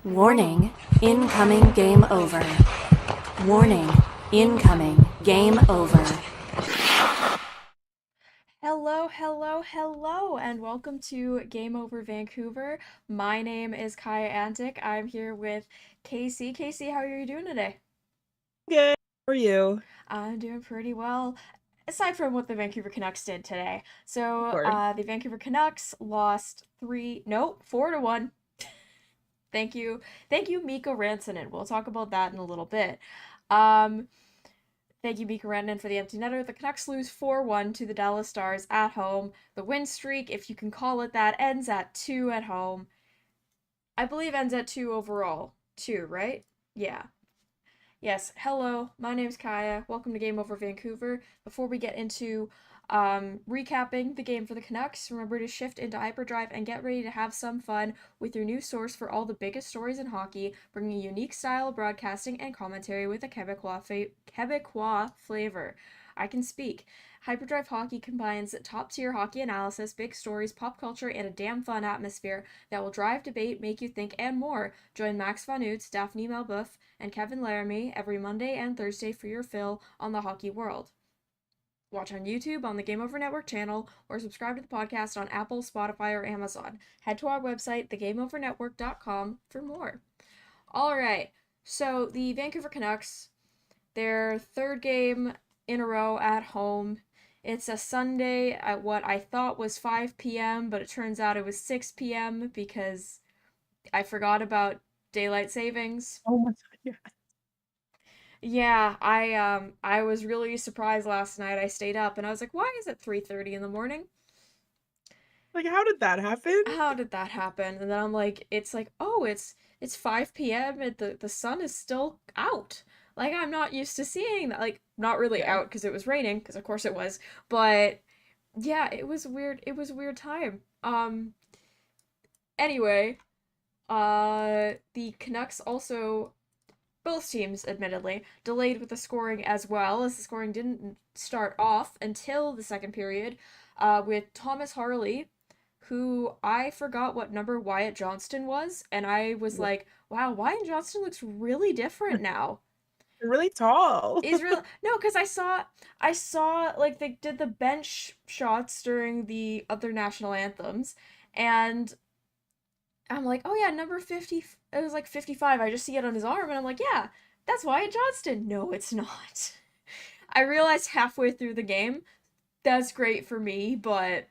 Warning, incoming game over. Warning, incoming game over. Hello, and welcome to Game Over Vancouver. My name is Kaja Antic. I'm here with Casey. Casey, how are you doing today? Good. How are you? I'm doing pretty well, aside from what the Vancouver Canucks did today. Of So, course. the Vancouver Canucks lost 4-1. Thank you, Mikko Rantanen. We'll talk about that in a little bit. Um, Thank you, Mikko Rantanen, for the empty netter. The Canucks lose 4-1 to the Dallas Stars at home. The win streak, if you can call it that, ends at 2 at home. I believe ends at 2 overall. 2, right? Yeah. Yes. Hello, my name's Kaya. Welcome to Game Over Vancouver. Before we get into recapping the game for the Canucks, remember to shift into hyperdrive and get ready to have some fun with your new source for all the biggest stories in hockey, bringing a unique style of broadcasting and commentary with a Quebecois flavor. I can speak. Hyperdrive Hockey combines top tier hockey analysis, big stories, pop culture, and a damn fun atmosphere that will drive debate, make you think, and more. Join Max Von Utz, Daphne Malbuff, and Kevin Laramie every Monday and Thursday for your fill on the hockey world. Watch on YouTube on the Game Over Network channel or subscribe to the podcast on Apple, Spotify, or Amazon. Head to our website, thegameovernetwork.com, for more. All right, so the Vancouver Canucks, their third game in a row at home. It's a Sunday at what I thought was 5 p.m., but it turns out it was 6 p.m. because I forgot about daylight savings. Oh my God, yeah. Yeah, I was really surprised last night. I stayed up and I was like, "Why is it 3:30 in the morning? Like, how did that happen? How did that happen?" And then I'm like, it's like, "Oh, it's 5 p.m. and the sun is still out." Like I'm not used to seeing that. Like not really Yeah. out because it was raining, because of course it was. But yeah, it was weird. It was a weird time. Anyway, the Canucks also, both teams, admittedly, delayed with the scoring as well, as the scoring didn't start off until the second period, with Thomas Harley, who I forgot what number Wyatt Johnston was, and I was Yeah. like, wow, Wyatt Johnston looks really different now. You're really tall. Is real no, because I saw like they did the bench shots during the other national anthems, and I'm like, oh yeah, number 50. It was like 55. I just see it on his arm, and I'm like, yeah, that's Wyatt Johnston. No, it's not. I realized halfway through the game. That's great for me, but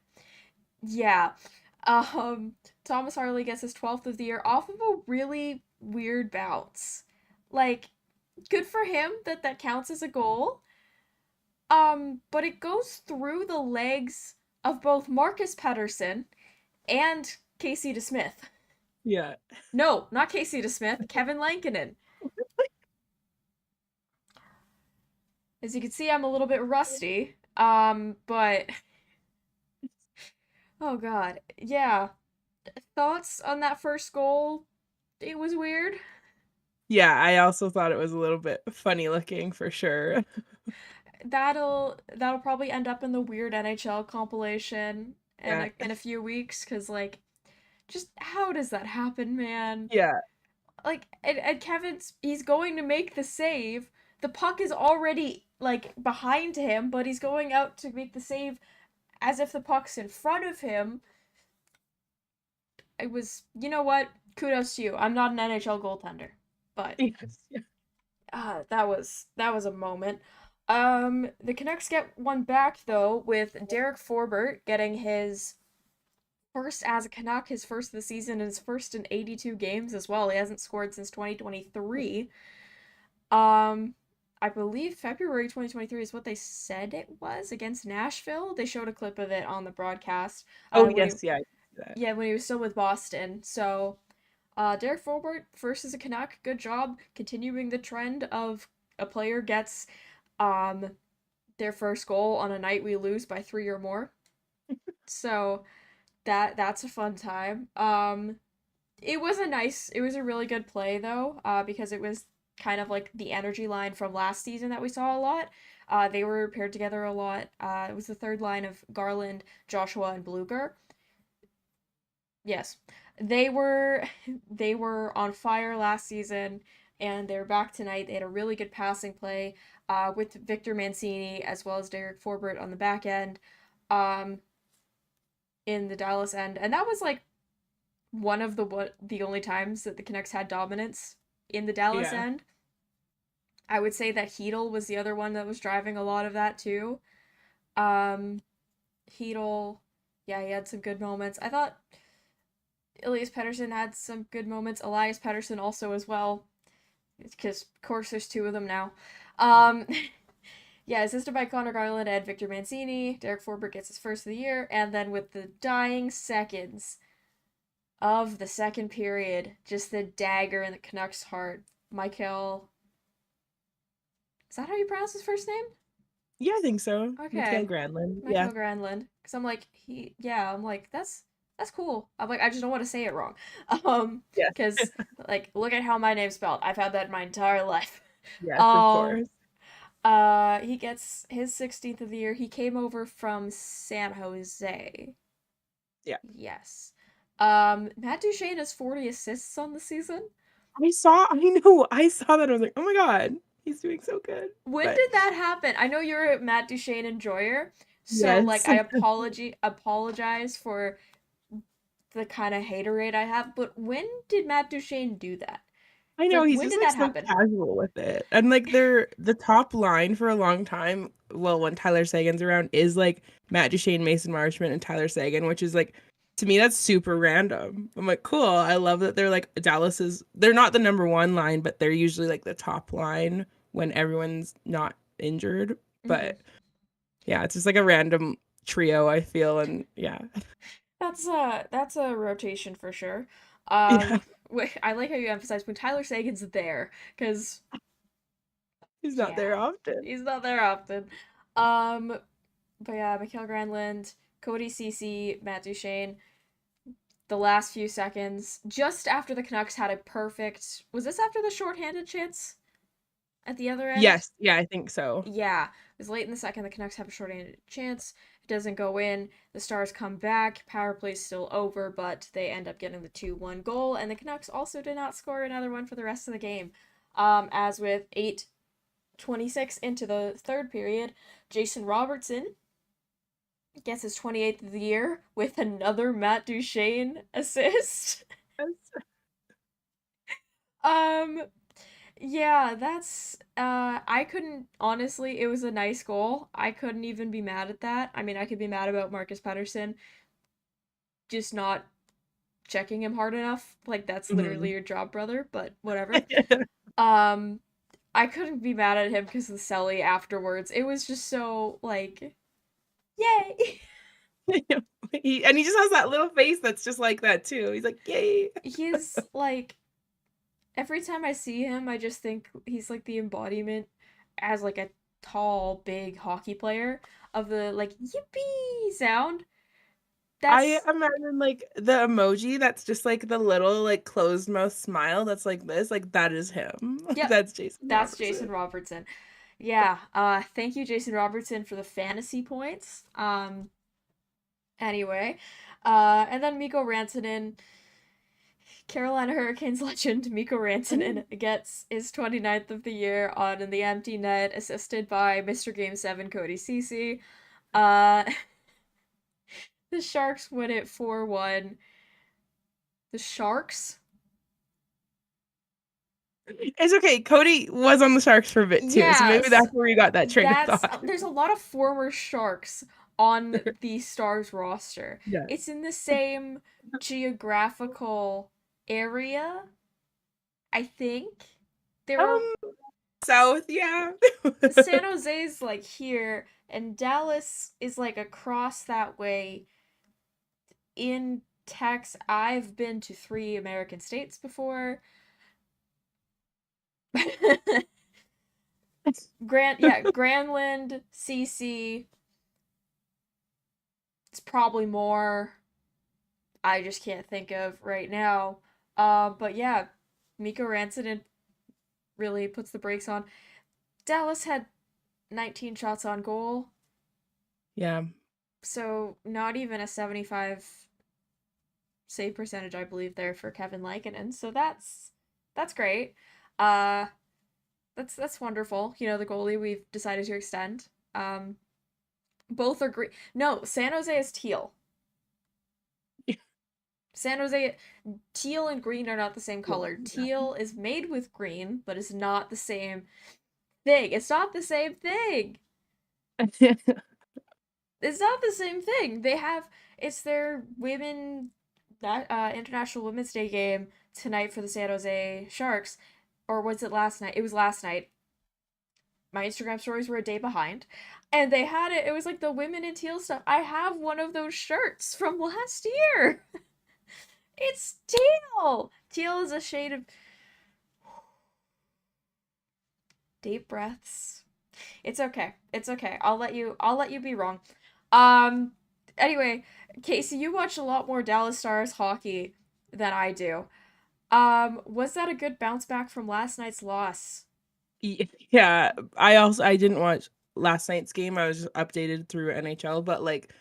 yeah. Um, Thomas Harley gets his 12th of the year off of a really weird bounce. Like, good for him that that counts as a goal. But it goes through the legs of both Marcus Pettersson and Casey DeSmith. Yeah. No, not Casey DeSmith, Kevin Lankinen. As you can see, I'm a little bit rusty. But oh god. Yeah. Thoughts on that first goal? It was weird. Yeah, I also thought it was a little bit funny looking for sure. That'll probably end up in the weird NHL compilation Yeah. in a few weeks, cuz like just how does that happen, man? Yeah. Like and Kevin's he's going to make the save. The puck is already like behind him, but he's going out to make the save as if the puck's in front of him. It was, you know what? Kudos to you. I'm not an NHL goaltender, but Yes. Yeah. that was a moment. The Canucks get one back though with Derek Forbert getting his first as a Canuck, his first of the season, and his first in 82 games as well. He hasn't scored since 2023. Um, I believe February 2023 is what they said it was against Nashville. They showed a clip of it on the broadcast. Oh When he yes, yeah, I can see that. Yeah, when he was still with Boston. So, Derek Forbort, first as a Canuck, good job continuing the trend of a player gets um their first goal on a night we lose by 3 or more. So that's a fun time. It was a really good play though, because it was kind of like the energy line from last season that we saw a lot. They were paired together a lot. It was the third line of Garland, Joshua, and Bluger. Yes. They were they were on fire last season, and they're back tonight. They had a really good passing play with Victor Mancini as well as Derek Forbert on the back end um, in the Dallas end. And that was like one of the only times that the Canucks had dominance in the Dallas Yeah. end. I would say that Hedel was the other one that was driving a lot of that too. Um, Hedel, yeah, he had some good moments. I thought Elias Pettersson had some good moments. Elias Pettersson also as well, because of course there's two of them now. Um, yeah, assisted by Connor Garland and Victor Mancini. Derek Forbert gets his first of the year, and then with the dying seconds of the second period, just the dagger in the Canucks' heart. Michael, is that how you pronounce his first name? Yeah, I think so. Mikhail Okay, Granlund. Yeah. Michael Granlund. Because I'm like, I'm like, that's cool. I'm like, I just don't want to say it wrong. Yes. Because, like, look at how my name's spelled. I've had that my entire life. Yes, of Um, course. he gets his 16th of the year. He came over from San Jose. Yeah. Yes. Matt Duchene has 40 assists on the season. I saw that. I was like, oh my God, he's doing so good. When But did that happen? I know you're a Matt Duchene enjoyer, so like yes. I apologize for the kind of haterade I have, but when did Matt Duchene do that? I know Like he's when just did like that so happen? casual with it. And like they're the top line for a long time, well, when Tyler Sagan's around is like Matt Duchene, Mason Marchment, and Tyler Sagan, which is like to me that's super random. I'm like, cool. I love that they're like they're not the number one line, but they're usually like the top line when everyone's not injured. Hmm. But yeah, it's just like a random trio, I feel, and yeah. That's a rotation for sure. Yeah. I like how you emphasize when Tyler Sagan's there, because He's not yeah, there often. he's not there often. Um, but yeah, Mikael Granlund, Cody Ceci, Matt Duchene. The last few seconds, just after the Canucks had a perfect. Was this after the shorthanded chance at the other end? Yes, yeah, I think so. Yeah, it was late in the second. The Canucks have a shorthanded chance. It doesn't go in. The Stars come back. Power play's still over, but they end up getting the 2-1 goal. And the Canucks also did not score another one for the rest of the game. As with 8:26 into the third period, Jason Robertson gets his 28th of the year with another Matt Duchene assist. Yes. um, Yeah, that's I couldn't honestly, it was a nice goal. I couldn't even be mad at that. I mean, I could be mad about Marcus Pettersson just not checking him hard enough. Like that's literally Mhm. your job, brother, but whatever. Um I couldn't be mad at him because of the celly afterwards. It was just so like yay. He just has that little face that's just like that too. He's like, yay. He's like every time I see him, I just think he's like the embodiment as like a tall, big hockey player of the like yippee sound. I That's imagine like the emoji that's just like the little like closed mouth smile that's like this, like that is him. yep, That's Jason that's Jason Robertson. Robertson. Yeah, thank you Jason Robertson for the fantasy points. Anyway, and then Mikko Rantanen, Carolina Hurricanes legend Mikko Rantanen gets his 29th of the year on the empty net, assisted by Mr. Game 7 Cody Ceci. Uh, the Sharks win it 4-1. The Sharks? It's okay. Cody was on the Sharks for a bit too, so maybe Yes, that's where you got that train of that's thought. there's a lot of former Sharks on the Stars roster. Yeah. It's in the same geographical area, I think. There are Um, South, yeah. San Jose's like here, and Dallas is like across that way in Tex. I've been to 3 American states before. Granlund, CC. It's probably more. I just can't think of right now. But yeah, Mikko Rantanen really puts the brakes on. Dallas had 19 shots on goal, Yeah. so not even a 75 save percentage, I believe, there for Kevin Lankinen. So that's great. Uh, that's wonderful. You know, the goalie we've decided to extend. Both are green. No, San Jose is teal. San Jose teal and green are not the same color. Teal is made with green, but it's not the same thing. It's not the same thing. It's not the same thing. It's their International Women's Day game tonight for the San Jose Sharks, or was it last night? It was last night. My Instagram stories were a day behind, and they had it. It was like the women in teal stuff. I have one of those shirts from last year. It's teal. Teal is a shade of deep breaths. It's okay. It's okay. I'll let you be wrong. Um anyway, Casey, you watch a lot more Dallas Stars hockey than I do. Was that a good bounce back from last night's loss? Yeah, I didn't watch last night's game. I was just updated through NHL, but like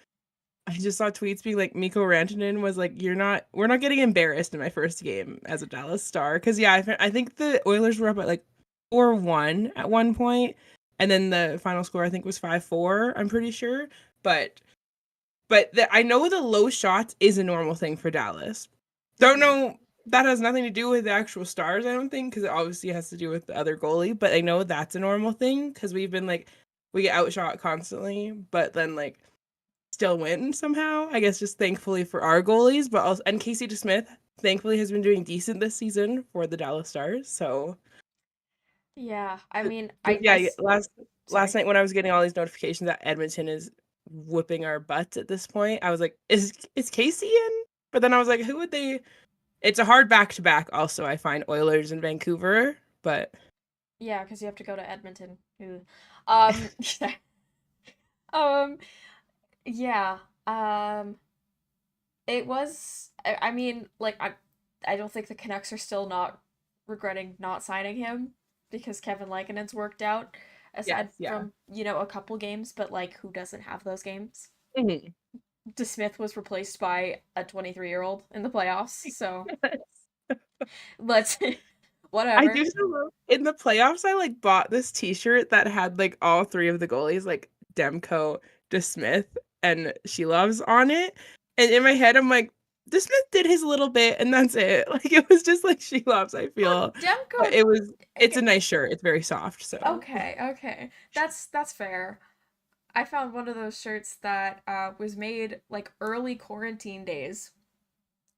I just saw tweets being like Mikko Rantanen was like, we're not getting embarrassed in my first game as a Dallas Star." Cuz yeah, I think the Oilers were up at like 4-1 at one point, and then the final score I think was 5-4, I'm pretty sure. But I know the low shots is a normal thing for Dallas. Don't know, that has nothing to do with the actual Stars, I don't think, because it obviously has to do with the other goalie. But I know that's a normal thing because we've been like, we get outshot constantly, but then like still win somehow. I guess just thankfully for our goalies, but also, and Casey DeSmith thankfully has been doing decent this season for the Dallas Stars. So Yeah, I mean, yeah, last sorry. night when I was getting all these notifications that Edmonton is whipping our butts at this point, I was like, is Casey in? But then I was like, who would they? It's a hard back to back. Also, I find Oilers and Vancouver, but Yeah, because you have to go to Edmonton. Ooh. Um, um, yeah. Um, it was. I mean, like I don't think the Canucks are still not regretting not signing him because Kevin Lankinen worked out. yes, Aside yeah. from a couple games, but like who doesn't have those games? Mhm. DeSmith was replaced by a 23-year-old in the playoffs, so let's I whatever. do so love in the playoffs. I like bought this T-shirt that had like all three of the goalies, like Demko, DeSmith, and She Loves on it. And in my head, I'm like, DeSmith did his little bit, and that's it. Like it was just like She Loves. I Well, feel, but Demko. it's a nice shirt. It's very soft. So Okay, okay, that's fair. I found one of those shirts that was made like early quarantine days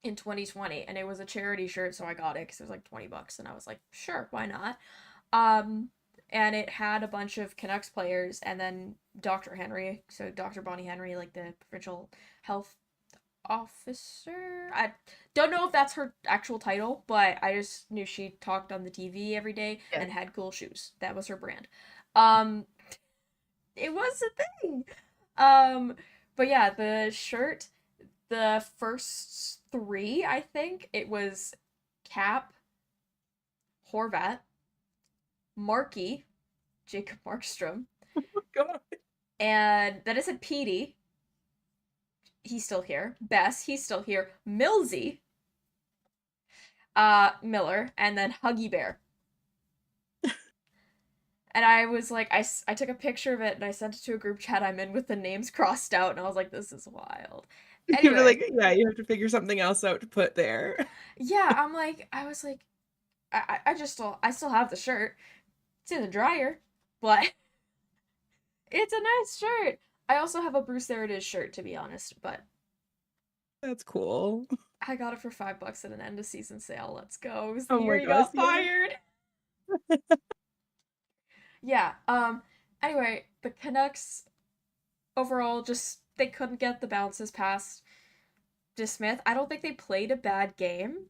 in 2020, and it was a charity shirt, so I got it because it was like $20, and I was like, sure, why not? Um, and it had a bunch of Canucks players, and then Dr. Henry, so Dr. Bonnie Henry, like the provincial health officer. I don't know if that's her actual title, but I just knew she talked on the TV every day yeah. and had cool shoes. That was her brand. Um, it was a thing. Um, but yeah, the shirt, the first three, I think it was Cap, Horvat, Markey, Jacob Markstrom, God. and then it said Petey. He's still here. Bess, he's still here. Millsy, Miller, and then Huggy Bear. And I was like, I took a picture of it and I sent it to a group chat I'm in with the names crossed out, and I was like, this is wild. You have to Anyway, like, yeah, you have to figure something else out to put there. yeah, I was like, I still have the shirt. It's in the dryer, but it's a nice shirt. I also have a Bruce There It Is shirt, to be honest, but That's cool. I got it for $5 at an end of season sale. Let's go. It was the Oh year my he gosh, got yeah. fired. Yeah. Anyway, the Canucks overall just they couldn't get the bounces past DeSmith. I don't think they played a bad game.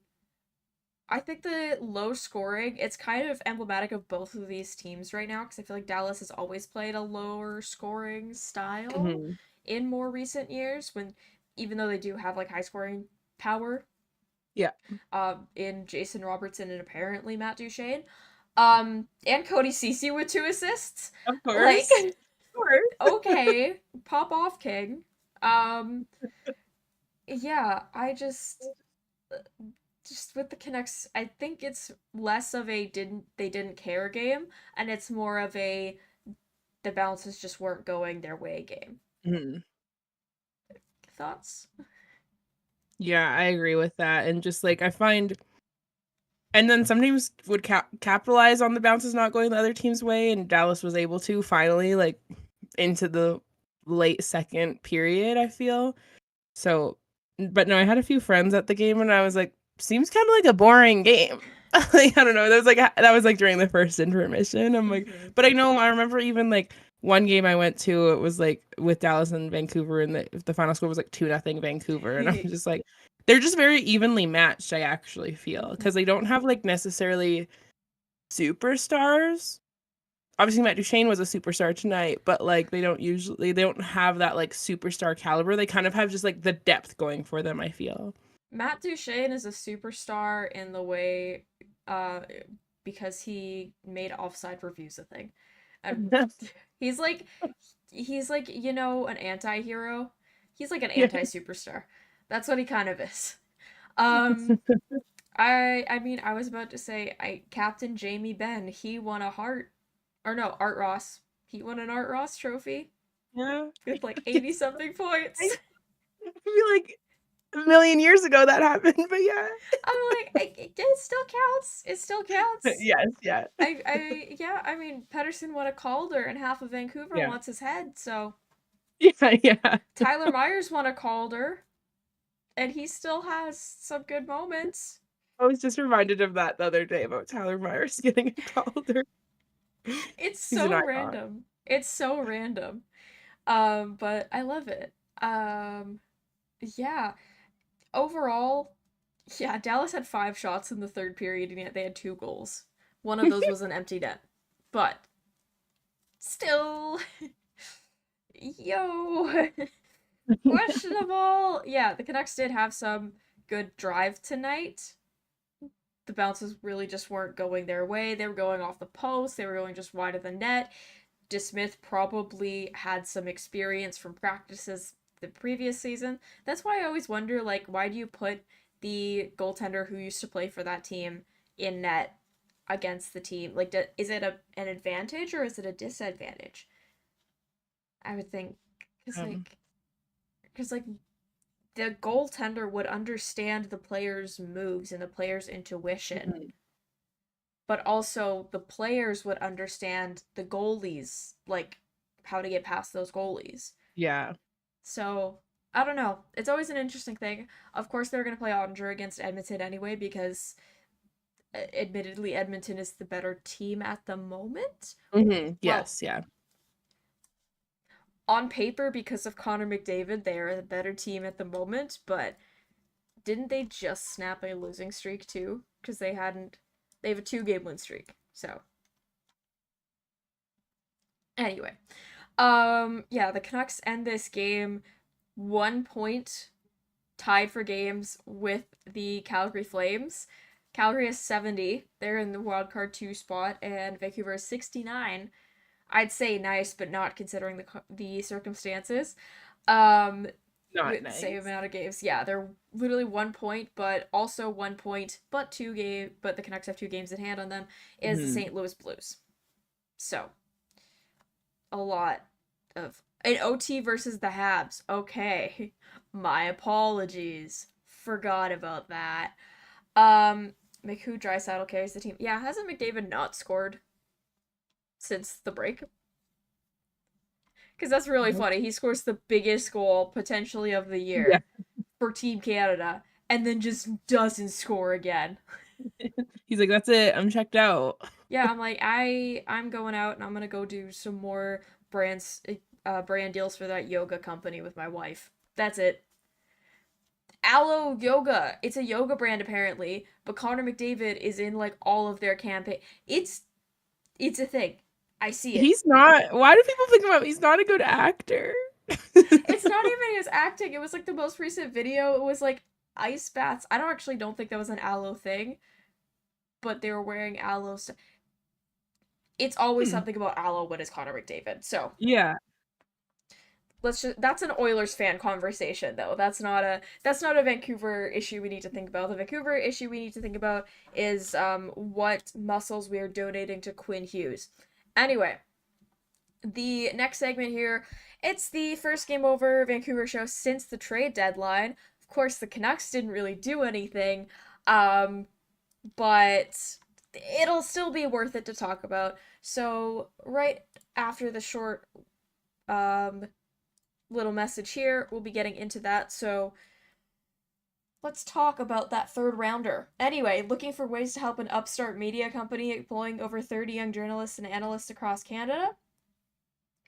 I think the low scoring, it's kind of emblematic of both of these teams right now because I feel like Dallas has always played a lower scoring style Mhm. in more recent years when even though they do have like high scoring power Yeah, in Jason Robertson and apparently Matt Duchene. And Cody Ceci with 2 assists. of Like, course. Of course. okay, pop off, King. Um, yeah, I just just with the Canucks, I think it's less of a didn't care game, and it's more of a the bounces just weren't going their way game. Mhm. Thoughts? Yeah, I agree with that. And just like I find, and then some teams would capitalize on the bounces not going the other team's way, and Dallas was able to finally, like, into the late second period, I feel. So, but no, I had a few friends at the game and I was like, seems kind of like a boring game. Like, I don't know. That was like during the first intermission. I'm like, Mm-hmm. but I remember even like one game I went to, it was like with Dallas and Vancouver, and the final score was like 2-0 Vancouver. And I'm just like, they're just very evenly matched, I actually feel, because they don't have like necessarily superstars. Obviously Matt Duchene was a superstar tonight, but like they don't have that like superstar caliber. They kind of have just like the depth going for them, I feel. Matt Duchene is a superstar in the way, uh, because he made offside reviews a thing, and he's like, an anti-hero. He's like an Yeah. anti-superstar. That's what he kind of is. Um, I mean, I was about to say, Captain Jamie Benn, he won a Hart, or no, Art Ross. He won an Art Ross trophy Yeah. with like 80 something I points. feel like a million years ago that happened, but yeah. I'm like, it still counts. It still counts. Yes, yeah. Yeah, I mean, Pedersen won a Calder and half of Vancouver Yeah. wants his head, so Yeah, yeah. Tyler Myers won a Calder and he still has some good moments. I was just reminded of that the other day about Tyler Myers getting a Calder. It's He's an so icon. random. It's so random. But I love it. Yeah. Overall, yeah, Dallas had 5 shots in the third period and yet they had 2 goals. One of those was an empty net. But still, yo, questionable. Yeah, the Canucks did have some good drive tonight. The bounces really just weren't going their way. They were going off the post. They were going just wide of the net. DeSmith probably had some experience from practices the previous season. That's why I always wonder, like, why do you put the goaltender who used to play for that team in net against the team? Like, is it an advantage or is it a disadvantage? I would think, because Um, like, because like the goaltender would understand the player's moves and the player's intuition, mhm. but also the players would understand the goalies, like how to get past those goalies. Yeah. So I don't know. It's always an interesting thing. Of course, they're going to play Ottinger against Edmonton anyway because, admittedly, Edmonton is the better team at the moment. Well, Yes, yeah. on paper, because of Connor McDavid, they are the better team at the moment, but didn't they just snap a losing streak too? Because they have a 2-game win streak. So anyway, yeah, the Canucks end this game 1 point tied for games with the Calgary Flames. Calgary is 70. They're in the wildcard 2 spot, and Vancouver is 69. I'd say nice, but not considering the circumstances. Um, Not with the same nice. amount of games. Yeah, they're literally 1 point, but also 1 point, but but the Canucks have 2 games in hand on them, is the Mhm. St. Louis Blues. So, a lot of an OT versus the Habs. Okay. My apologies. Forgot about that. McHugh Draisaitl carries the team. Yeah, hasn't McDavid not scored since the break? Because that's really Nope. funny. He scores the biggest goal potentially of the Yeah. year for Team Canada and then just doesn't score again. He's like, that's it. I'm checked out. Yeah, I'm like, I'm going out and I'm gonna go do some more brand deals for that yoga company with my wife. That's it. Aloe Yoga. It's a yoga brand apparently, but Connor McDavid is in like all of their campaign. It's a thing. I see it. He's not. Why do people think about him? He's not a good actor. It's not even his acting. It was like the most recent video. It was like ice baths. I don't think that was an aloe thing, but they were wearing aloe stuff. It's always Hmm. something about aloe when it's Connor McDavid. So Yeah. that's an Oilers fan conversation though. That's not a Vancouver issue we need to think about. The Vancouver issue we need to think about is what muscles we are donating to Quinn Hughes. Anyway, the next segment here, it's the first Game Over Vancouver show since the trade deadline. Of course, the Canucks didn't really do anything, but it'll still be worth it to talk about. So right after the short little message here, we'll be getting into that. So let's talk about that third rounder. Anyway, looking for ways to help an upstart media company employing over 30 young journalists and analysts across Canada?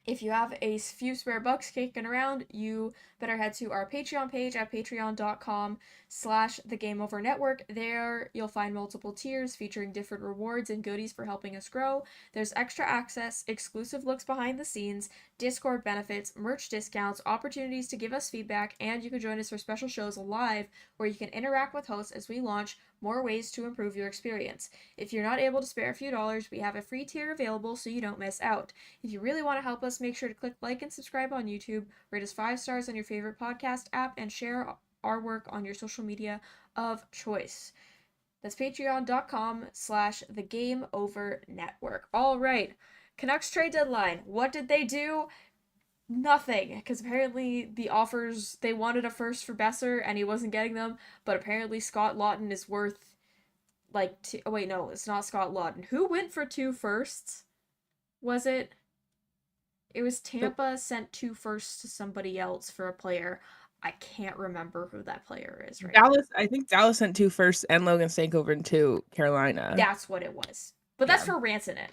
If you have a few spare bucks kicking around, you better head to our Patreon page at patreon.com/thegameovernetwork. There you'll find multiple tiers featuring different rewards and goodies for helping us grow. There's extra access, exclusive looks behind the scenes, Discord benefits, merch discounts, opportunities to give us feedback, and you can join us for special shows live where you can interact with hosts as we launch more ways to improve your experience. If you're not able to spare a few dollars, we have a free tier available so you don't miss out. If you really want to help us, make sure to click like and subscribe on YouTube, rate us 5 stars on your favorite podcast app, and share our work on your social media of choice. That's patreon.com/thegameovernetwork. All right, Canucks trade deadline. What did they do? Nothing, because apparently the offers, they wanted a first for Besser and he wasn't getting them, but apparently Scott Lawton is worth like oh wait, no, it's not Scott Lawton. Who went for 2 firsts? Was it? It was Tampa sent 2 firsts to somebody else for a player. I can't remember who that player is right Dallas, I think Dallas sent 2 firsts and Logan Stankoven to Carolina. That's what it was. But that's for Rantanen.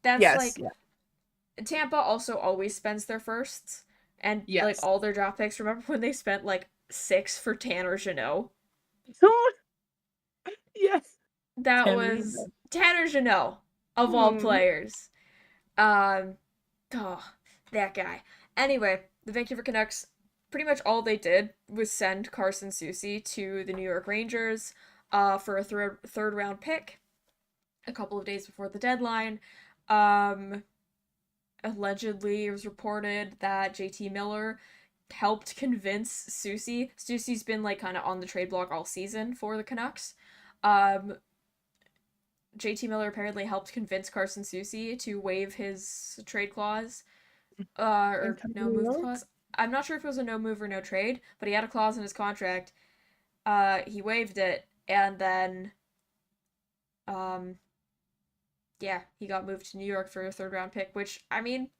That's yes, Tampa also always spends their firsts and like all their draft picks. Remember when they spent like 6 for Tanner Jeannot? Yes. That was Tanner Jeannot of all players. Oh, that guy. Anyway, the Vancouver Canucks, pretty much all they did was send Carson Soucy to the New York Rangers for a third round pick a couple of days before the deadline. Allegedly, it was reported that JT Miller helped convince Soucy. Soucy's been like kind of on the trade block all season for the Canucks. JT Miller apparently helped convince Carson Soucy to waive his trade clause, or no move clause. I'm not sure if it was a no move or no trade, but he had a clause in his contract. He waived it, and then, yeah, he got moved to New York for a 3rd round pick, which, I mean,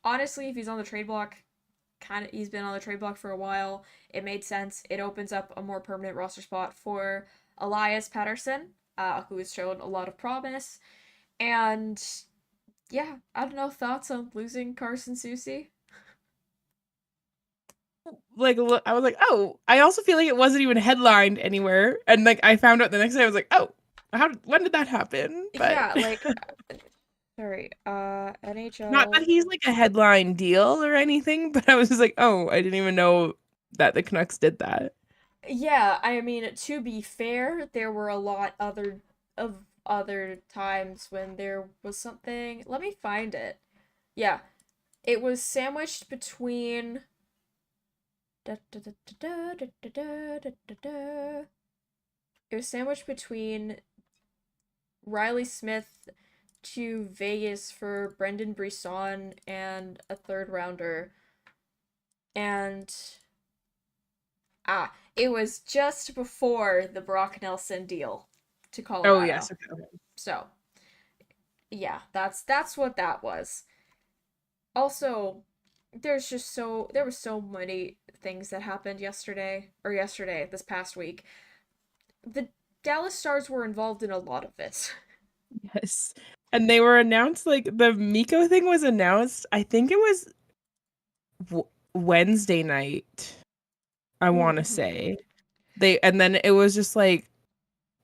honestly, if he's on the trade block, he's been on the trade block for a while, it made sense. It opens up a more permanent roster spot for Elias Pettersson, who has shown a lot of promise, and, yeah, I don't know, thoughts on losing Carson Soucy? Like, I was like, oh, I also feel like it wasn't even headlined anywhere, and like I found out the next day, I was like, oh, when did that happen? But yeah, like, sorry, NHL. Not that he's like a headline deal or anything, but I was just like, oh, I didn't even know that the Canucks did that. Yeah, I mean, to be fair, there were a lot of other times when there was something. Let me find it. Yeah, it was sandwiched between. It was sandwiched between Riley Smith to Vegas for Brendan Brisson and a 3rd rounder. And it was just before the Brock Nelson deal to Colorado. Oh yes, okay. So, yeah, that's what that was. Also, there were so many things that happened this past week. The Dallas Stars were involved in a lot of it. Yes. And they were announced, like, the Mikko thing was announced, I think it was Wednesday night, I want to say. And then it was just, like,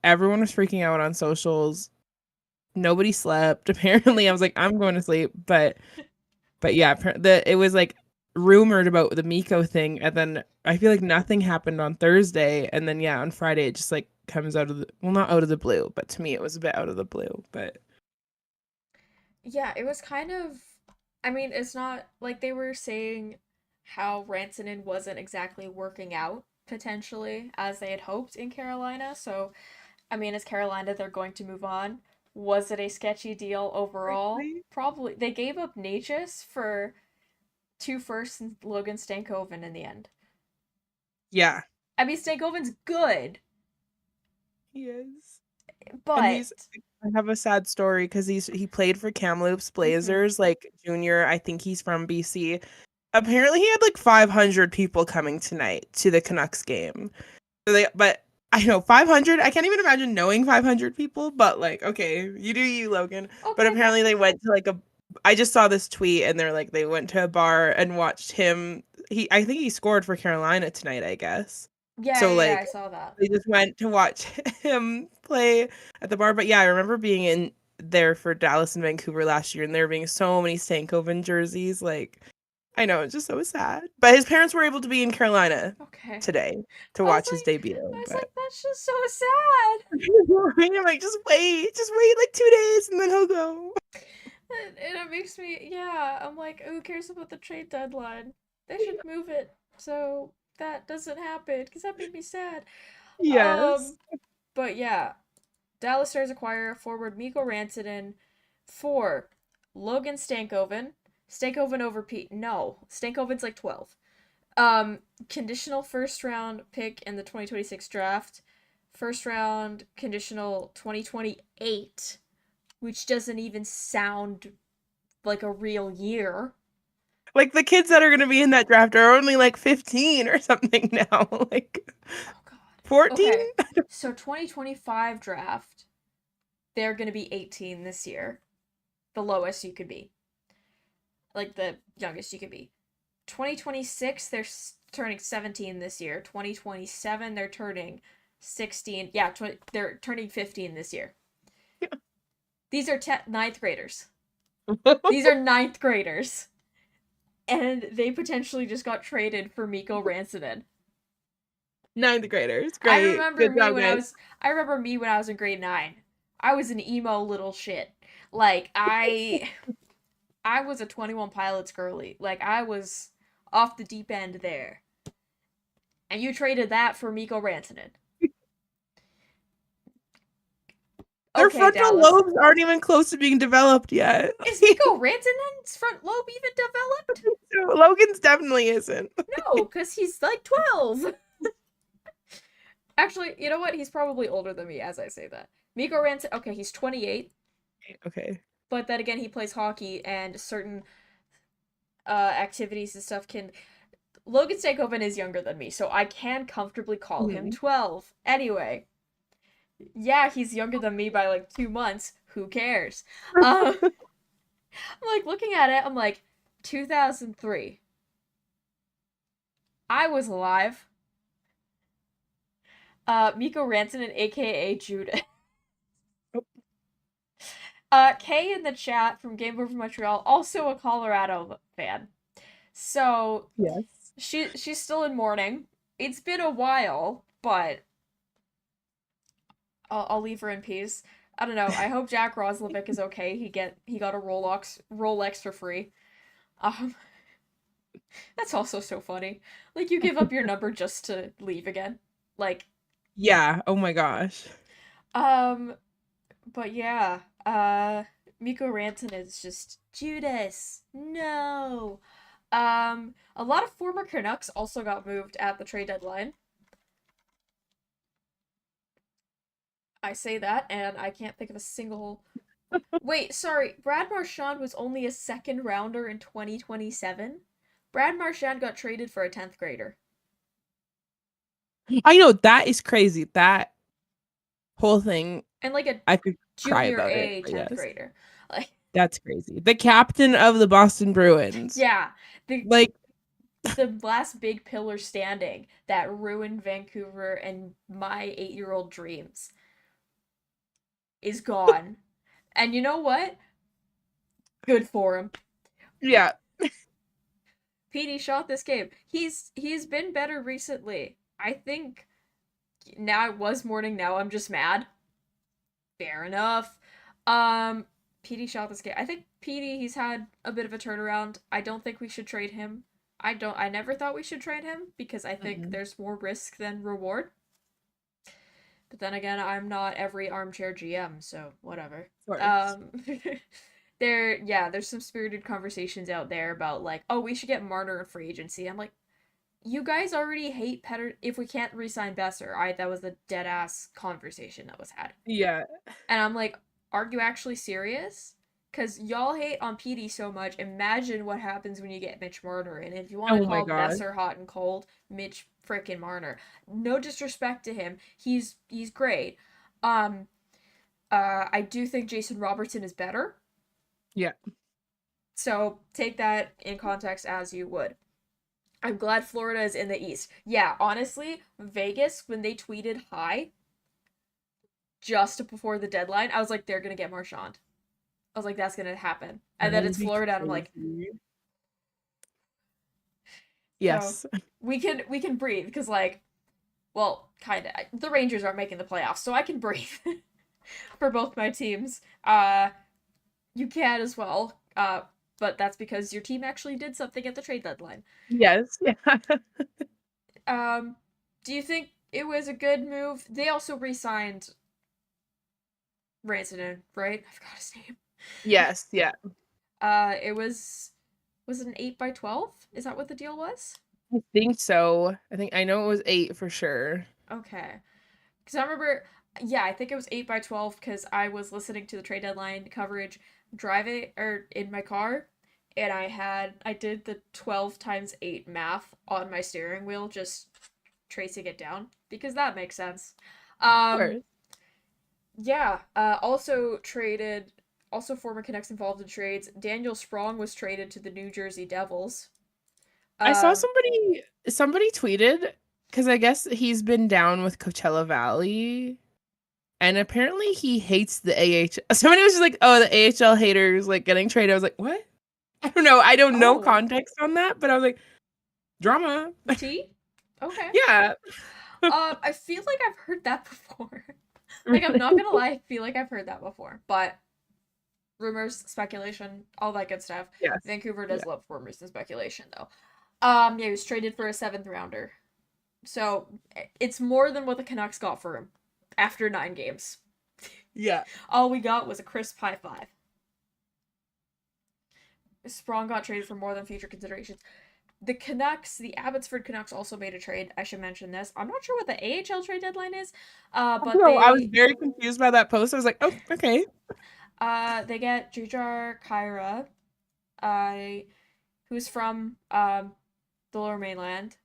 everyone was freaking out on socials. Nobody slept, apparently. I was like, I'm going to sleep. But yeah, it was, like, rumored about the Mikko thing, and then I feel like nothing happened on Thursday, and then, yeah, on Friday, it just, like, comes out of not out of the blue, but to me, it was a bit out of the blue, but... Yeah, it was kind of, I mean, it's not like they were saying how Rantanen wasn't exactly working out potentially as they had hoped in Carolina. So, I mean, as Carolina, they're going to move on. Was it a sketchy deal overall? Likely. Probably. They gave up Natchez for two firsts and Logan Stankoven in the end. Yeah, I mean, Stankoven's good, he is. And but I have a sad story because he played for Kamloops mhm. Blazers, like junior. I think he's from BC. Apparently, he had like 500 people coming tonight to the Canucks game. But I know 500. I can't even imagine knowing 500 people. But like, okay, you do you, Logan. But Okay, apparently, they went to like a. I just saw this tweet, and they're like they went to a bar and watched him. I think he scored for Carolina tonight, I guess. So yeah, I like saw that. they just went to watch him play at the bar. But yeah, I remember being in there for Dallas and Vancouver last year, and there being so many Stankoven jerseys. Like I know, it's just so sad. But his parents were able to be in Carolina Okay. today to I was watch his like, debut. But that's just so sad. I'm like, just wait like 2 days and then he'll go. And it makes me, yeah, I'm like, who cares about the trade deadline? They should move it so that doesn't happen because that made me sad. Yes. Um, but yeah, Dallas Stars acquire forward Mikko Rantanen for Logan Stankoven. Stankoven over Pete. No, Stankoven's like 12. Conditional first round pick in the 2026 draft. First round conditional 2028, which doesn't even sound like a real year. Like the kids that are gonna be in that draft are only like 15 or something now. Like Oh god. 14? Okay. So 2025 draft, they're going to be 18 this year. The lowest you could be. Like the youngest you could be. 2026 they're turning 17 this year. 2027 they're turning 16. Yeah, they're turning 15 this year. These are ninth graders. These are ninth graders. And they potentially just got traded for Mikko Rantanen. Ninth graders. I Great. remember Good me job, when I guys. was I remember me when I was in grade 9. I was an emo little shit. Like I was a 21 Pilots girly. Like I was off the deep end there. And you traded that for Mikko Rantanen. Their Okay, frontal Dallas. lobes aren't even close to being developed yet. Is Mikko Rantanen's front lobe even developed? Logan's definitely isn't. No, because he's like 12. Actually, you know what? He's probably older than me as I say that. Mikko Rantanen, okay, he's 28, Okay. but then again, he plays hockey and certain activities and stuff can. Logan Stankoven is younger than me, so I can comfortably call him Mhm. 12. Anyway, yeah, he's younger than me by like 2 months. Who cares? I'm like looking at it, I'm like, 2003. I was alive. Mikko Rantanen, aka Judah. Kay in the chat from Game Over Montreal, also a Colorado fan. So Yes. she's still in mourning. It's been a while, but I'll leave her in peace. I don't know. I hope Jack Roslovic is okay. He got a Rolex for free. Um, that's also so funny. Like you give up your number just to leave again. Like, Yeah. Oh my gosh. um, but yeah, Mikko Rantanen is just Judas. No. A lot of former Canucks also got moved at the trade deadline. I say that, and I can't think of a single. Wait, sorry. Brad Marchand was only a second rounder in 2027. Brad Marchand got traded for a 10th grader. I know that is crazy. That whole thing, And like a I could cry junior about it. A But 10th yes, grader. Like, that's crazy. The captain of the Boston Bruins. yeah, the Like, the last big pillar standing that ruined Vancouver and my 8-year-old dreams is gone. And you know what? Good for him. yeah. PD shot this game. He's been better recently. I think now I was mourning, now I'm just mad. Fair enough. PD shot this game. I think PD he's had a bit of a turnaround. I don't think we should trade him. I never thought we should trade him because I think Mhm. there's more risk than reward. But then again, I'm not every armchair GM, so whatever. Of course. Um, there's some spirited conversations out there about like, oh, we should get Marner in free agency. I'm like, you guys already hate Petter. If we can't re-sign Besser, that was a dead ass conversation that was had, Yeah. and I'm like, are you actually serious? Because y'all hate on PD so much. Imagine what happens when you get Mitch Marner. And if you want Oh to my call god. Besser hot and cold, Mitch frickin' Marner. No disrespect to him. He's great. Um, I do think Jason Robertson is better. Yeah. So take that in context as you would. I'm glad Florida is in the East. Yeah, honestly, Vegas, when they tweeted hi just before the deadline, I was like, they're gonna get Marchand. I was like, that's gonna happen. And That then would it's be Florida, and I'm like, crazy. so Yes. we can breathe because like, well, kind of. The Rangers aren't making the playoffs, so I can breathe for both my teams. You can as well. But that's because your team actually did something at the trade deadline. Yes. Yeah. Um, do you think it was a good move? They also re-signed Rantanen, right? I forgot his name. Yes. Yeah. It was it an 8x12? Is that what the deal was? I think so. I know it was 8 for sure. Okay. Because I remember, yeah, I think it was 8x12 because I was listening to the trade deadline coverage driving or in my car, and I did the 12 times 8 math on my steering wheel, just tracing it down because that makes sense. Of Um, course. yeah, also former Canucks involved in trades. Daniel Sprong was traded to the New Jersey Devils. I saw Um, somebody tweeted because I guess he's been down with Coachella Valley, and apparently he hates the AHL. Somebody was just like, "Oh, the AHL haters like getting traded." I was like, "What?" I don't know. I don't know oh, context on that, but I was like, "Drama." T? Okay. Yeah. I feel like I've heard that before. Like, I'm not gonna lie, I feel like I've heard that before. But rumors, speculation, all that good stuff. Yes. Vancouver Yeah. does love rumors and speculation, though. Yeah, he was traded for a seventh rounder. So it's more than what the Canucks got for him after 9 games. Yeah. All we got was a crisp high five. Sprong got traded for more than future considerations. The Canucks, the Abbotsford Canucks also made a trade. I should mention this. I'm not sure what the AHL trade deadline is, but No, I was very confused by that post. I was like, "Oh, okay." they get Jujhar Khaira, who's from the Lower Mainland.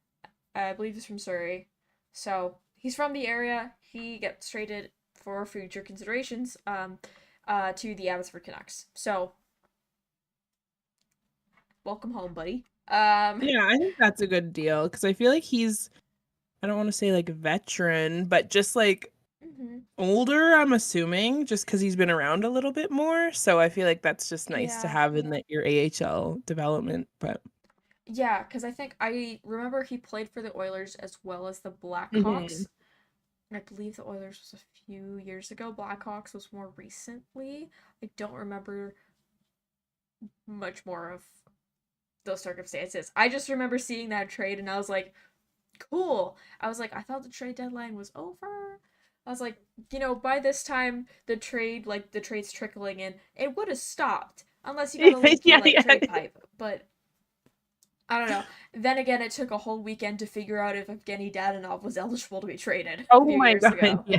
I believe he's from Surrey, so he's from the area. He gets traded for future considerations to the Abbotsford Canucks. So welcome home, buddy. Yeah, I think that's a good deal because I feel like he's, I don't want to say like veteran, but just like mhm. older, I'm assuming, just because he's been around a little bit more. So I feel like that's just nice to Yeah. have in your AHL development. But Yeah, because I remember he played for the Oilers as well as the Mhm. Blackhawks. And I believe the Oilers was a few years ago. Blackhawks was more recently. I don't remember much more of those circumstances. I just remember seeing that trade and I was like, cool. I was like, I thought the trade deadline was over. I was like, by this time the trade's trickling in, it would have stopped unless you got a leaky Yeah, like yeah. trade pipe. But I don't know. Then again, it took a whole weekend to figure out if Evgeny Dadonov was eligible to be traded a Oh few my years God. ago. Yeah,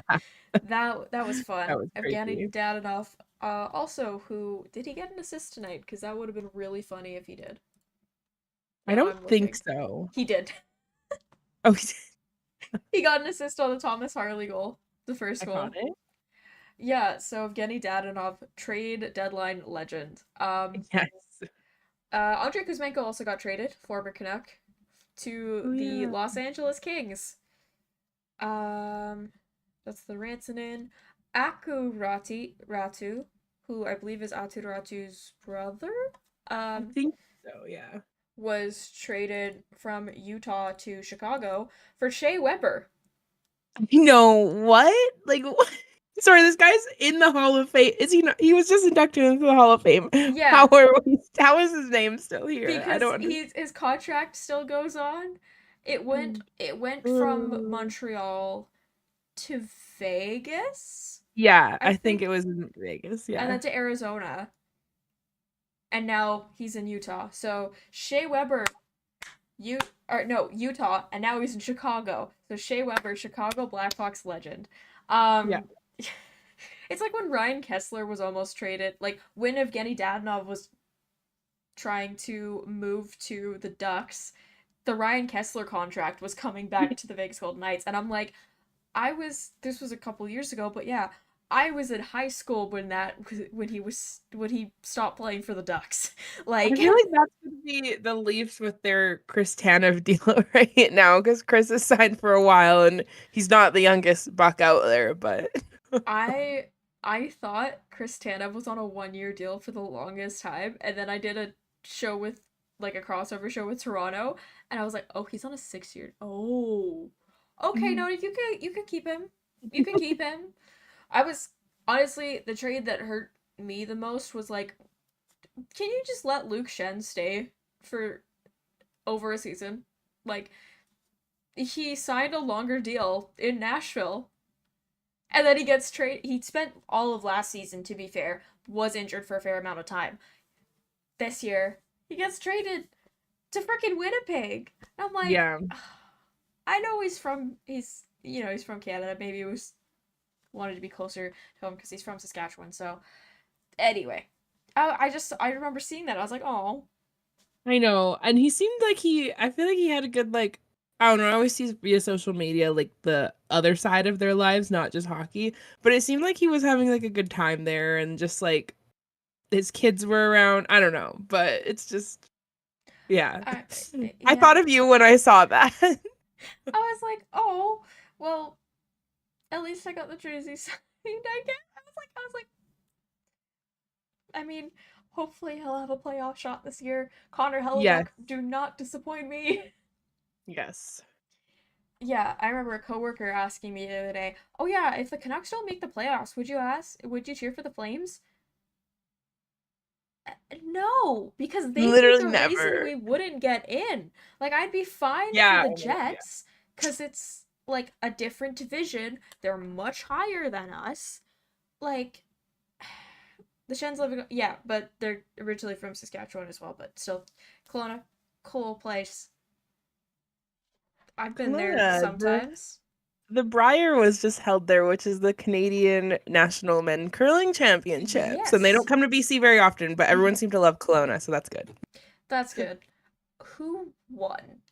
That was that fun. was Evgeny crazy. Dadonov, also who did he get an assist tonight? Because that would have been really funny if he did. I Now don't I'm think looking. so. He did. Oh, He got an assist on the Thomas Harley goal, the first goal. iconic. Yeah, so Evgeny Dadonov, trade deadline legend. Yes. Andrei Kuzmenko also got traded, former Canuck, to Oh the yeah. Los Angeles Kings. Um, that's the Rantanen. Ratu, who I believe is Atu Ratu's brother, I um, think so. Yeah. was traded from Utah to Chicago for Shea Weber. You know what? Like, what? Sorry, this guy's in the Hall of Fame. Is he not? He was just inducted into the Hall of Fame. Yeah, How is his name still here? I because don't his contract still goes on. understand. It went from Montreal to Vegas, Yeah, I I think it think, was in Vegas. and Yeah. then to Arizona, and now he's in Utah. So Shea Weber, Utah, and now he's in Chicago. So Shea Weber, Chicago Blackhawks legend. Yeah. Um, it's like when Ryan Kessler was almost traded. Like when Evgeny Dadonov was trying to move to the Ducks, the Ryan Kessler contract was coming back to the Vegas Golden Knights, and I'm like, this was a couple years ago, but yeah, I was in high school when he stopped playing for the Ducks. I Like feel like that's gonna be the Leafs with their Chris Tanev deal right now because Chris is signed for a while and he's not the youngest buck out there, but I I thought Chris Tanev was on a 1 year deal for the longest time, and then I did a show with like a crossover show with Toronto, and I was like, oh, he's on a 6 year. Oh, okay, no, you can keep him. You can keep him. I was honestly the trade that hurt me the most was like, can you just let Luke Shen stay for over a season? Like he signed a longer deal in Nashville, and then he gets traded. He spent all of last season, to be fair, was injured for a fair amount of time. This year, he gets traded to freaking Winnipeg. And I'm like, yeah. I know he's from Canada. Maybe he was wanted to be closer to him because he's from Saskatchewan. So anyway, I remember seeing that. I was like, oh, I know. And he seemed like I feel like he had a good like I don't know, I always see via social media like the other side of their lives, not just hockey. But it seemed like he was having like a good time there and just like his kids were around. I don't know, but it's just yeah. I, I yeah. thought of you when I saw that. I was like, oh, well, at least I got the jersey signed. I was like, I mean, hopefully he'll have a playoff shot this year. Connor Yes. Hellebuck, do not disappoint me. Yes. Yeah, I remember a coworker asking me the other day, "Oh yeah, if the Canucks don't make the playoffs, would you cheer for the Flames?" No, because they'd be Literally the reason never. we wouldn't get in. Like I'd be fine for Yeah. the I know, yeah. Jets cuz it's like a different division. They're much higher than us. Like the Shens live yeah, but they're originally from Saskatchewan as well, but still Kelowna, cool place. I've been there Kelowna, sometimes. the Brier was just held there, which is the Canadian National Men Curling Championships. And they don't Yes. come to BC very often, but everyone seemed to love Kelowna, so that's good. That's good. Who won?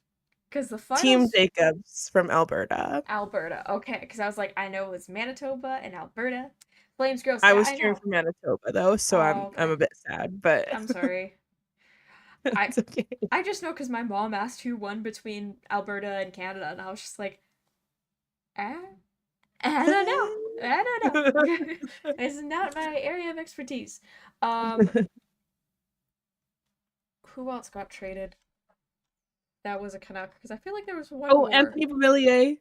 Because the Team finals, Jacobs from Alberta. Alberta. Okay, because I was like, I know it was Manitoba and Alberta. Flames girls. I Yeah, was I cheering know. for Manitoba though, so Oh, I'm okay. a bit sad, but I'm sorry. I it's okay. I just know because my mom asked who won between Alberta and Canada, and I was just like, eh, I don't know. I don't know. It's not my area of expertise. Um, who else got traded? That was a Canuck because I feel like there was one Oh, more. Anthony Beauvillier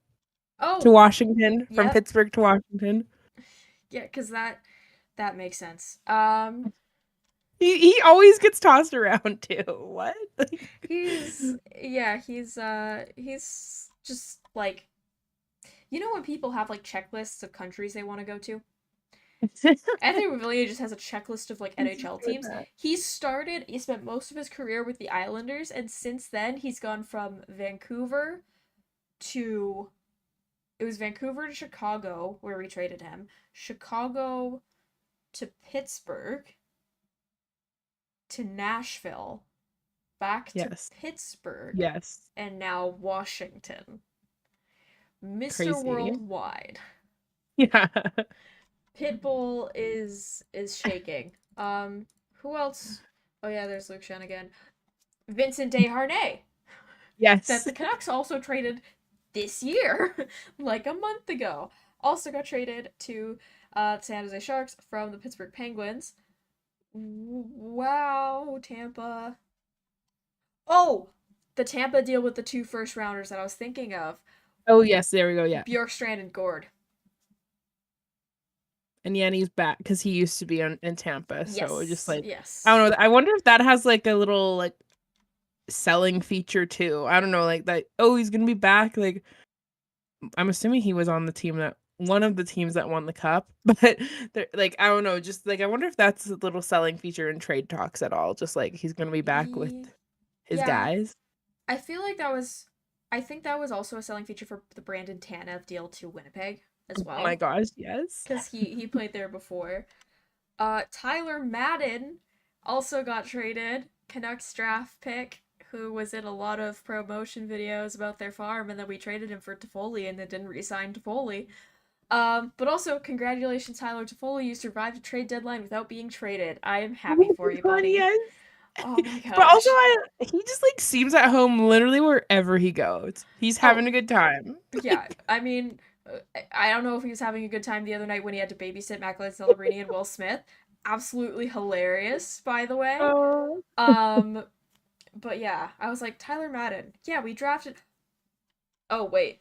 to Oh, Washington, from yep, Pittsburgh to Washington. yeah, because that makes sense. He always gets tossed around too. What? He's just like, you know when people have like checklists of countries they want to go to? Anthony Raviglia just has a checklist of like He's just NHL doing teams. that. He spent most of his career with the Islanders, and since then he's gone from Vancouver to it was Vancouver to Chicago where we traded him, Chicago to Pittsburgh to Nashville, back to Yes. Pittsburgh, Yes. and now Washington. Mr. Crazy. Worldwide. Yeah. Pitbull is shaking. Who else? Oh yeah, there's Luke Shen again. Vincent Desharnais, that Yes. the Canucks also traded this year, like a month ago. Also got traded to San Jose Sharks from the Pittsburgh Penguins. Wow, Tampa. Oh, the Tampa deal with the two first rounders that I was thinking of. Oh yes, there we go. Yeah. Bjorkstrand and Gord. And Yanni's back because he used to be in Tampa. So just Yes, like, yes. I don't know. I wonder if that has like a little like selling feature too. I don't know, like that. Oh, he's gonna be back. Like, I'm assuming he was on the team that one of the teams that won the cup, but like I don't know. Just like I wonder if that's a little selling feature in trade talks at all. Just like he's gonna be back with his Yeah, guys. I feel like that was. I think that was also a selling feature for the Brandon Tanev deal to Winnipeg as Oh my well, gosh, yes. because he played there before. Tyler Madden also got traded. Canucks draft pick, who was in a lot of promotion videos about their farm, and then we traded him for Toffoli, and then didn't re-sign Toffoli. But also, congratulations, Tyler Toffoli. You survived a trade deadline without being traded. I am Oh happy for my you, God, buddy. yes. Oh my But also, gosh. he just like seems at home literally wherever he goes. He's Oh, having a good time. yeah. I mean, I don't know if he was having a good time the other night when he had to babysit Macklin Celebrini and Will Smith. Absolutely hilarious, by the way. Oh, Um, but yeah, I was like, Tyler Madden. Yeah, we drafted. Oh, wait.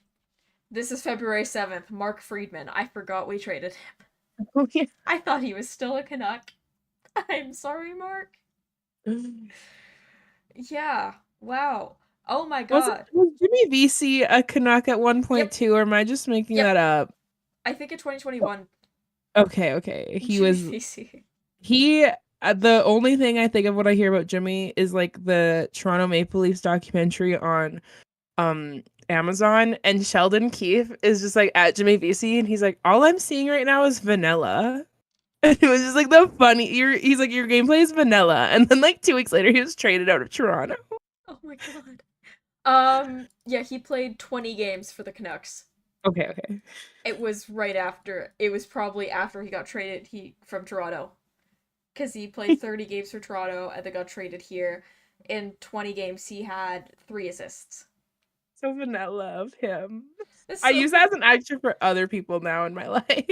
This is February 7th. Mark Friedman. I forgot we traded him. oh yeah. I thought he was still a Canuck. I'm sorry, Mark. Yeah. Wow. Oh my god. Was Jimmy VC a Canuck at Yep. 1.2, or am I just making Yep. that up? I think in 2021, Okay. Jimmy VC. He the only thing I think of when I hear about Jimmy is like the Toronto Maple Leafs documentary on Amazon, and Sheldon Keefe is just like at Jimmy VC and he's like, all I'm seeing right now is vanilla. And it was just like he's like, your gameplay is vanilla. And then like 2 weeks later he was traded out of Toronto. Oh my god. Yeah, he played 20 games for the Canucks. Okay. It was right after. It was probably after he got traded from Toronto. Because he played 30 games for Toronto and then got traded here. In 20 games, he had 3 assists. So vanilla of him. It's I so use that as an actor for other people now in my life.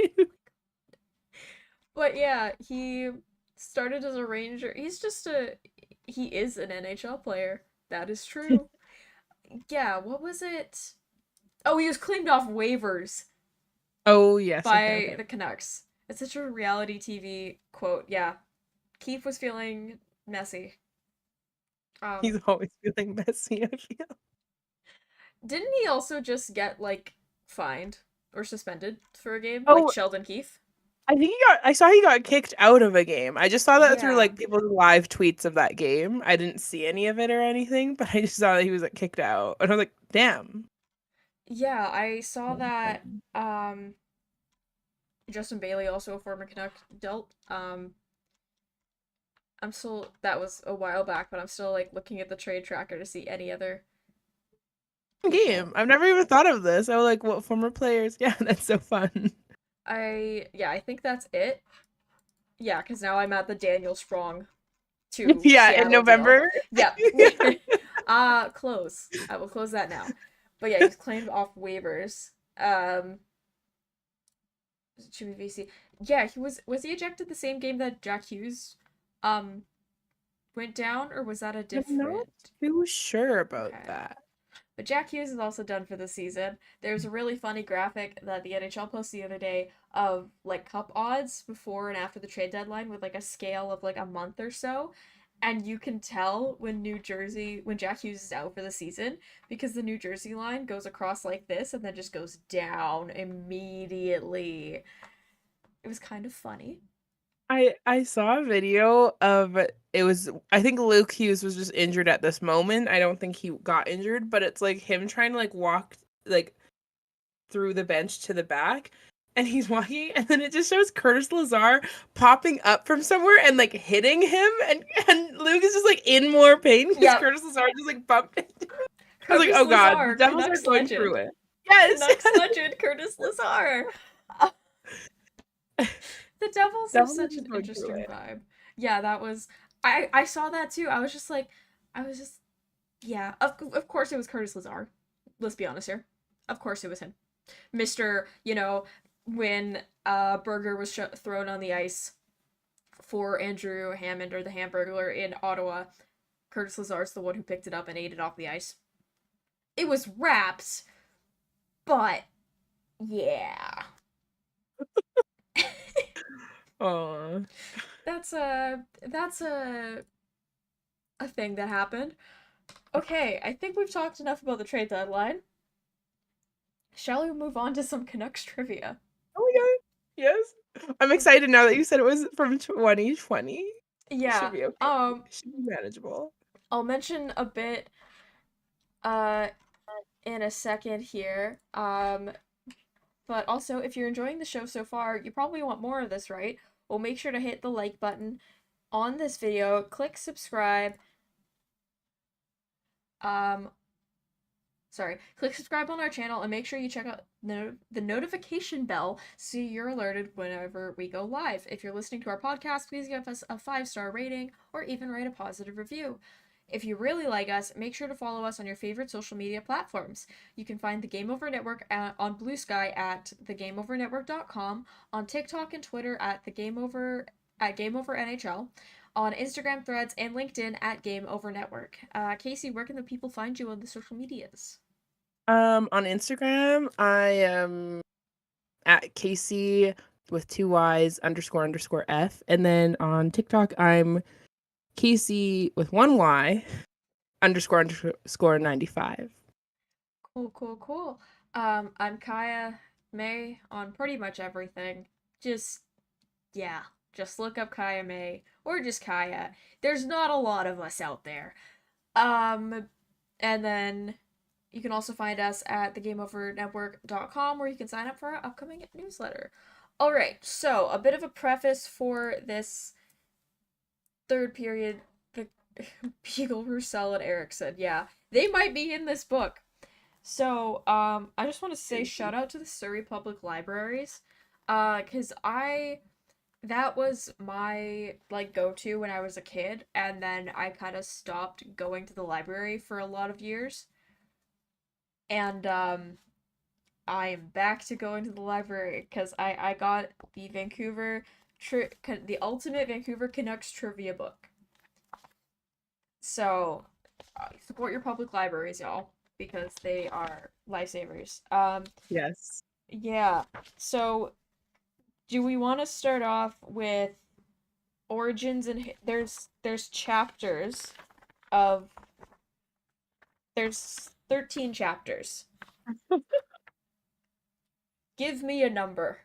But yeah, he started as a Ranger. He is an NHL player. That is true. Yeah, what was it? Oh, he was claimed off waivers Oh yes, by okay. the Canucks. It's such a reality TV quote. Yeah. Keith was feeling messy. He's always feeling messy, I feel. Didn't he also just get like fined or suspended for a game? Like Oh, Sheldon Keefe? I saw he got kicked out of a game. I just saw that through Yeah. like people's live tweets of that game. I didn't see any of it or anything, but I just saw that he was like kicked out. And I was like, damn. Yeah, I saw that Justin Bailey, also a former Canuck, dealt. I'm still that was a while back, but I'm still like looking at the trade tracker to see any other people. Game. I've never even thought of this. I was like, what former players? Yeah, that's so fun. I think that's it. Yeah, because now I'm at the Daniel Sprong to Yeah, in Seattle deal. November. Yeah. Close. I will close that now. But yeah, he's claimed off waivers. Jimmy VC. Yeah, was he ejected the same game that Jack Hughes um went down, or was that a I'm not different? too sure about Okay. that. But Jack Hughes is also done for the season. There's a really funny graphic that the NHL posted the other day of like cup odds before and after the trade deadline with like a scale of like a month or so. And you can tell when when Jack Hughes is out for the season because the New Jersey line goes across like this and then just goes down immediately. It was kind of funny. I saw a video of it was I think Luke Hughes was just injured at this moment. I don't think he got injured, but it's like him trying to like walk like through the bench to the back, and he's walking, and then it just shows Curtis Lazar popping up from somewhere and like hitting him, and Luke is just like in more pain because Yep. Curtis Lazar just like bumped into him. I was like, Curtis oh god, the Lazar, Devils are Canucks going through legend. it. Yes. Canucks legend Curtis Lazar. The Devils have Devils are such just an going through interesting it. vibe. Yeah, that was I saw that too. I was just yeah, of course it was Curtis Lazar. Let's be honest here. Of course it was him. Mr. When Burger was thrown on the ice for Andrew Hammond or the Hamburglar in Ottawa, Curtis Lazar's the one who picked it up and ate it off the ice. It was wrapped, but yeah. Aw. That's a thing that happened. Okay, I think we've talked enough about the trade deadline. Shall we move on to some Canucks trivia? Oh my god. Yes. I'm excited now that you said it was from 2020. It should Yeah. be okay. It should be manageable. I'll mention a bit uh in a second here. But also if you're enjoying the show so far, you probably want more of this, right? Well, make sure to hit the like button on this video, click subscribe. Click subscribe on our channel and make sure you check out the notification bell so you're alerted whenever we go live. If you're listening to our podcast, please give us a 5-star rating or even write a positive review. If you really like us, make sure to follow us on your favorite social media platforms. You can find the Game Over Network on Blue Sky at thegameovernetwork.com, on TikTok and Twitter at GameOverNHL, on Instagram, Threads, and LinkedIn at Game Over Network. Casey, where can the people find you on the social medias? On Instagram, I am at Casey with 2 Y's __F. And then on TikTok, I'm Casey with 1 Y __ 95. Cool. I'm Kaja May on pretty much everything. Just look up Kaja May or just Kaja. There's not a lot of us out there. And then you can also find us at thegameovernetwork.com where you can sign up for our upcoming newsletter. All right, so a bit of a preface for this third period. The Beagle, Roussel, and Erickson. Yeah, they might be in this book. So, I just want to say shout out to the Surrey Public Libraries, because that was my, like, go-to when I was a kid, and then I kind of stopped going to the library for a lot of years. And, I am back to going to the library, because I got the the Ultimate Vancouver Canucks Trivia book. So, support your public libraries, y'all, because they are lifesavers. Yes. Yeah. So, do we want to start off with origins and there's chapters of there's 13 chapters. Give me a number.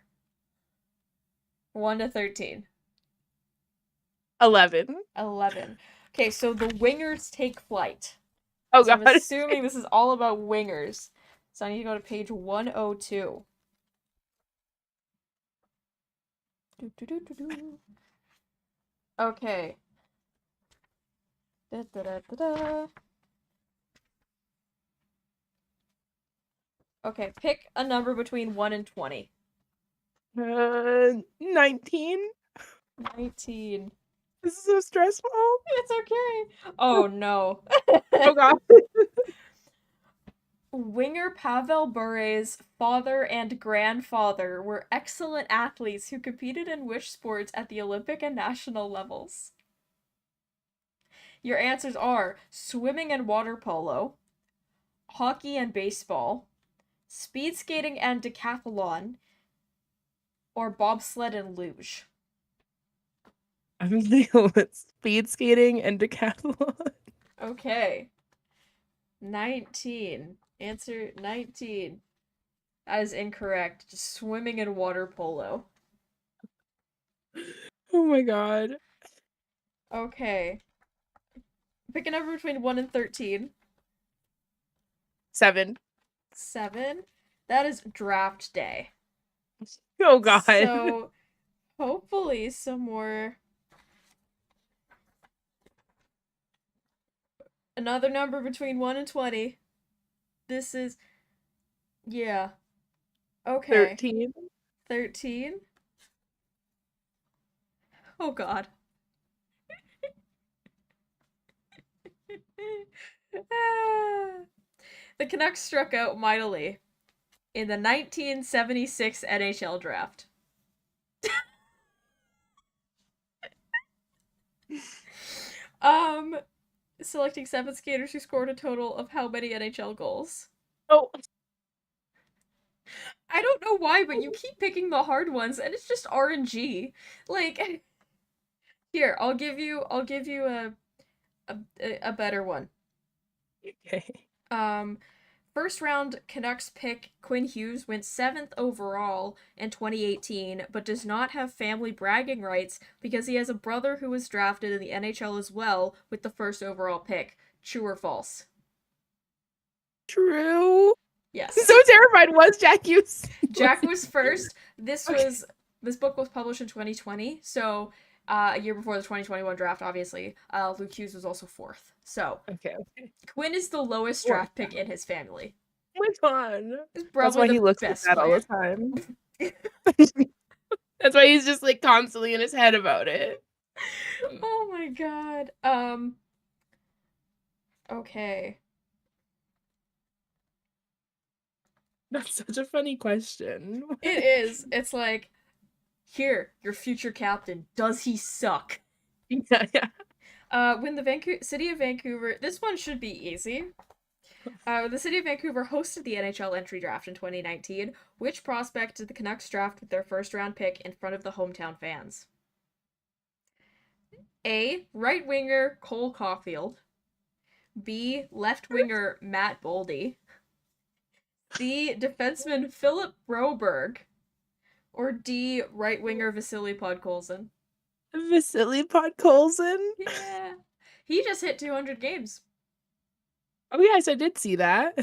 1 to 13. 11. 11. Okay, so the wingers take flight. Oh So god. I'm assuming this is all about wingers. So I need to go to page 102. Okay. Da, da, da, da, da. Okay, pick a number between 1 and 20. 19. 19. This is so stressful. It's okay. Oh no. Oh god. Winger Pavel Bure's father and grandfather were excellent athletes who competed in which sports at the Olympic and national levels? Your answers are swimming and water polo, hockey and baseball, speed skating and decathlon, or bobsled and luge. I'm dealing with speed skating and decathlon. Okay. 19. Answer 19. That is incorrect. Just swimming and water polo. Oh my god. Okay. Pick a number between 1 and 13. 7. 7. That is draft day. Oh god. So, hopefully some more... Another number between 1 and 20. This is... Yeah. Okay. 13. 13. Oh god. The Canucks struck out mightily in the 1976 NHL draft. Selecting 7 skaters who scored a total of how many NHL goals? Oh. I don't know why, but you keep picking the hard ones, and it's just RNG. Like, here, I'll give you a better one. Okay. First round Canucks pick Quinn Hughes went 7th overall in 2018, but does not have family bragging rights because he has a brother who was drafted in the NHL as well with the first overall pick. True or false? True. Yes. So terrified. Was Jack Hughes? Jack was first. This book was published in 2020, so a year before the 2021 draft, obviously. Luke Hughes was also 4th. So Okay. Quinn is the lowest draft pick in his family. Oh my god. It's That's why probably he the looks like best that all player. the time. That's why he's just like constantly in his head about it. Oh my god. Okay. That's such a funny question. It is. It's like, here, your future captain. Does he suck? Yeah. When the city of Vancouver, this one should be easy. The city of Vancouver hosted the NHL entry draft in 2019. Which prospect did the Canucks draft with their first round pick in front of the hometown fans? A. Right winger Cole Caulfield. B. Left winger Matt Boldy. C. Defenseman Philip Broberg. Or D. Right winger Vasily Podkolzin. Vasily Podkolzin? Yeah. He just hit 200 games. Oh yes, I did see that.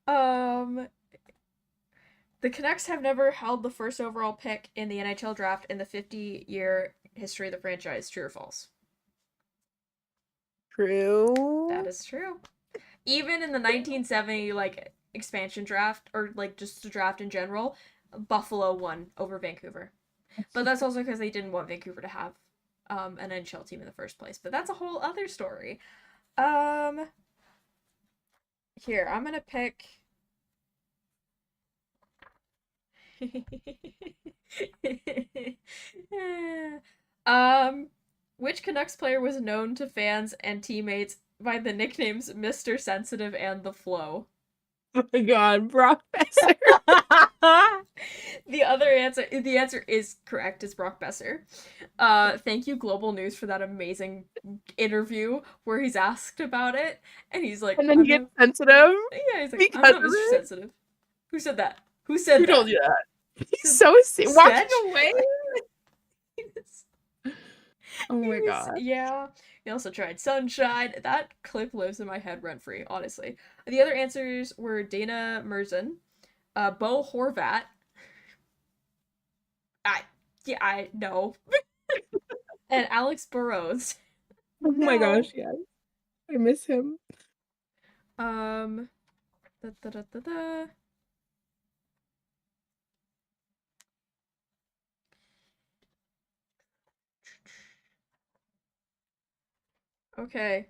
The Canucks have never held the first overall pick in the NHL draft in the 50-year history of the franchise. True or false? True. That is true. Even in the 1970 expansion draft, or just the draft in general, Buffalo won over Vancouver. But that's also because they didn't want Vancouver to have an NHL team in the first place. But that's a whole other story. Here, I'm gonna pick. Which Canucks player was known to fans and teammates by the nicknames Mr. Sensitive and The Flow? Oh my god, Brock Besser. The answer is correct. It's Brock Besser. Thank you, Global News, for that amazing interview where he's asked about it, and he's like, And then he gets sensitive. Yeah, he's like, because I'm not of Mr. it? Sensitive. Who said that? Who said Who that? told you that? He's so Sketch? walking away. Oh my god. Yeah. He also tried Sunshine. That clip lives in my head rent free, honestly. The other answers were Dana Merzen, Bo Horvat. I know. And Alex Burrows. Oh my No. gosh, yes. I miss him. Okay.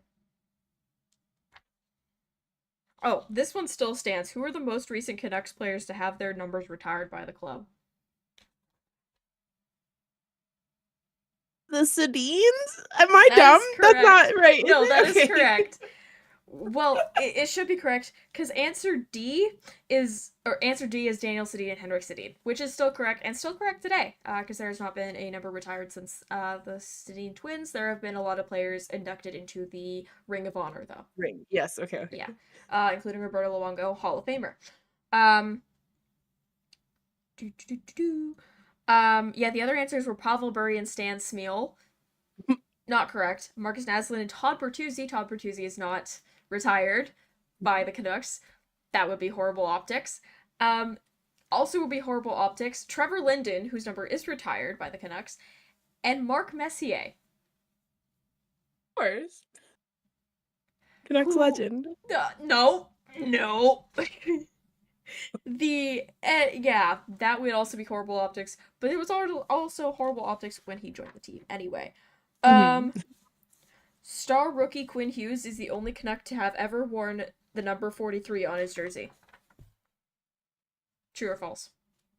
Oh, this one still stands. Who are the most recent Canucks players to have their numbers retired by the club? The Sedines? Am I That dumb? is That's correct. not right. No, is it? that is Okay. correct. Well, it should be correct because answer D is Daniel Sedin and Henrik Sedin, which is still correct and still correct today. Because there has not been a number retired since the Sedin twins. There have been a lot of players inducted into the Ring of Honor, though. Ring. Yes. Okay. Yeah, including Roberto Luongo, Hall of Famer. Yeah, the other answers were Pavel Bure and Stan Smyl. Not correct. Marcus Naslund and Todd Bertuzzi. Todd Bertuzzi is not retired by the Canucks. That would be horrible optics. Also would be horrible optics. Trevor Linden, whose number is retired by the Canucks, and Mark Messier. Of course. Canucks legend. No. Yeah, that would also be horrible optics, but it was also horrible optics when he joined the team. Anyway, star rookie Quinn Hughes is the only Canuck to have ever worn the number 43 on his jersey. True or false?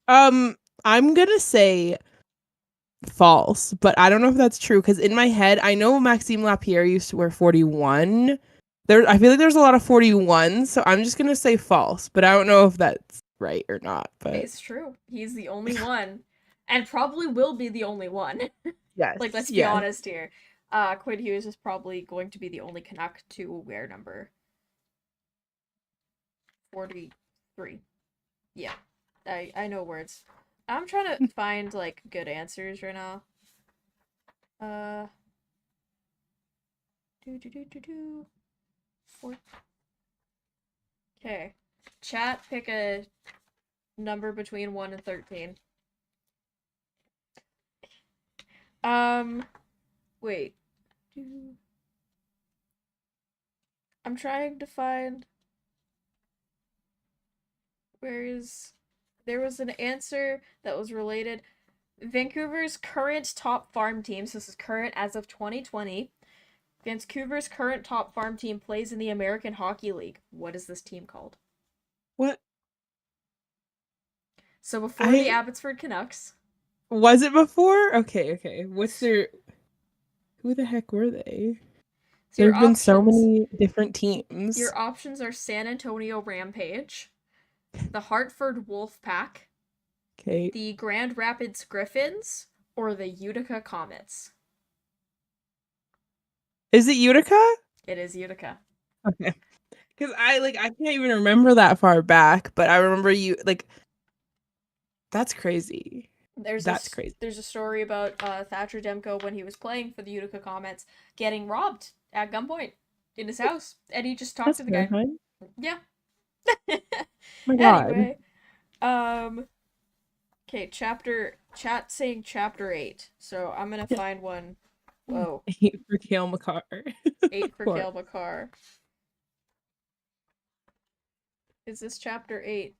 I'm gonna say false, but I don't know if that's true because in my head I know Maxime Lapierre used to wear 41, I feel like there's a lot of 41s, so I'm just gonna say false, but I don't know if that's right or not. But It's true. He's the only one. And probably will be the only one. yes, Like, let's be yes. honest here. Quinn Hughes is probably going to be the only Canuck to wear number 43. Yeah. I know words. I'm trying to find, like, good answers right now. Do. Okay. Chat, pick a number between 1 and 13. Wait. I'm trying to find. There was an answer that was related. Vancouver's current top farm team, so this is current as of 2020. Vancouver's current top farm team plays in the American Hockey League. What is this team called? What So before the I Abbotsford Canucks. was it before? Okay. What's their? Who the heck were they? So There your have been so options. many different teams. Your options are San Antonio Rampage, the Hartford Wolfpack, Okay, the Grand Rapids Griffins, or the Utica Comets. is it Utica? It is Utica. Okay, because I can't even remember that far back, but I remember you like. That's crazy. That's crazy. There's a story about Thatcher Demko when he was playing for the Utica Comets getting robbed at gunpoint in his house, and he just talked That's to the guy. terrifying. Yeah. Oh my God. Anyway, okay, chat saying chapter 8. So I'm gonna find one. Whoa, 8 for Kale McCarr. 8 for Cale Makar. Is this chapter 8?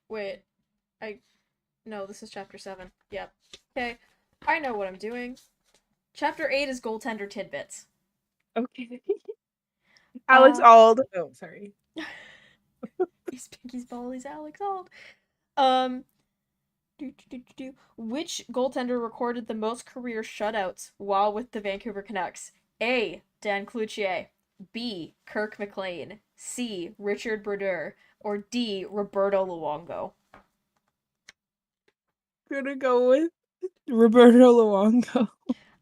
Wait, no, this is chapter 7. Yep. Okay, I know what I'm doing. Chapter 8 is goaltender tidbits. Okay. Alex Ald. Oh, sorry. He's Pinky's ball. He's Alex Ald. Which goaltender recorded the most career shutouts while with the Vancouver Canucks? A. Dan Cloutier. B. Kirk McLean. C. Richard Brodeur. Or D. Roberto Luongo. I'm gonna go with Roberto Luongo.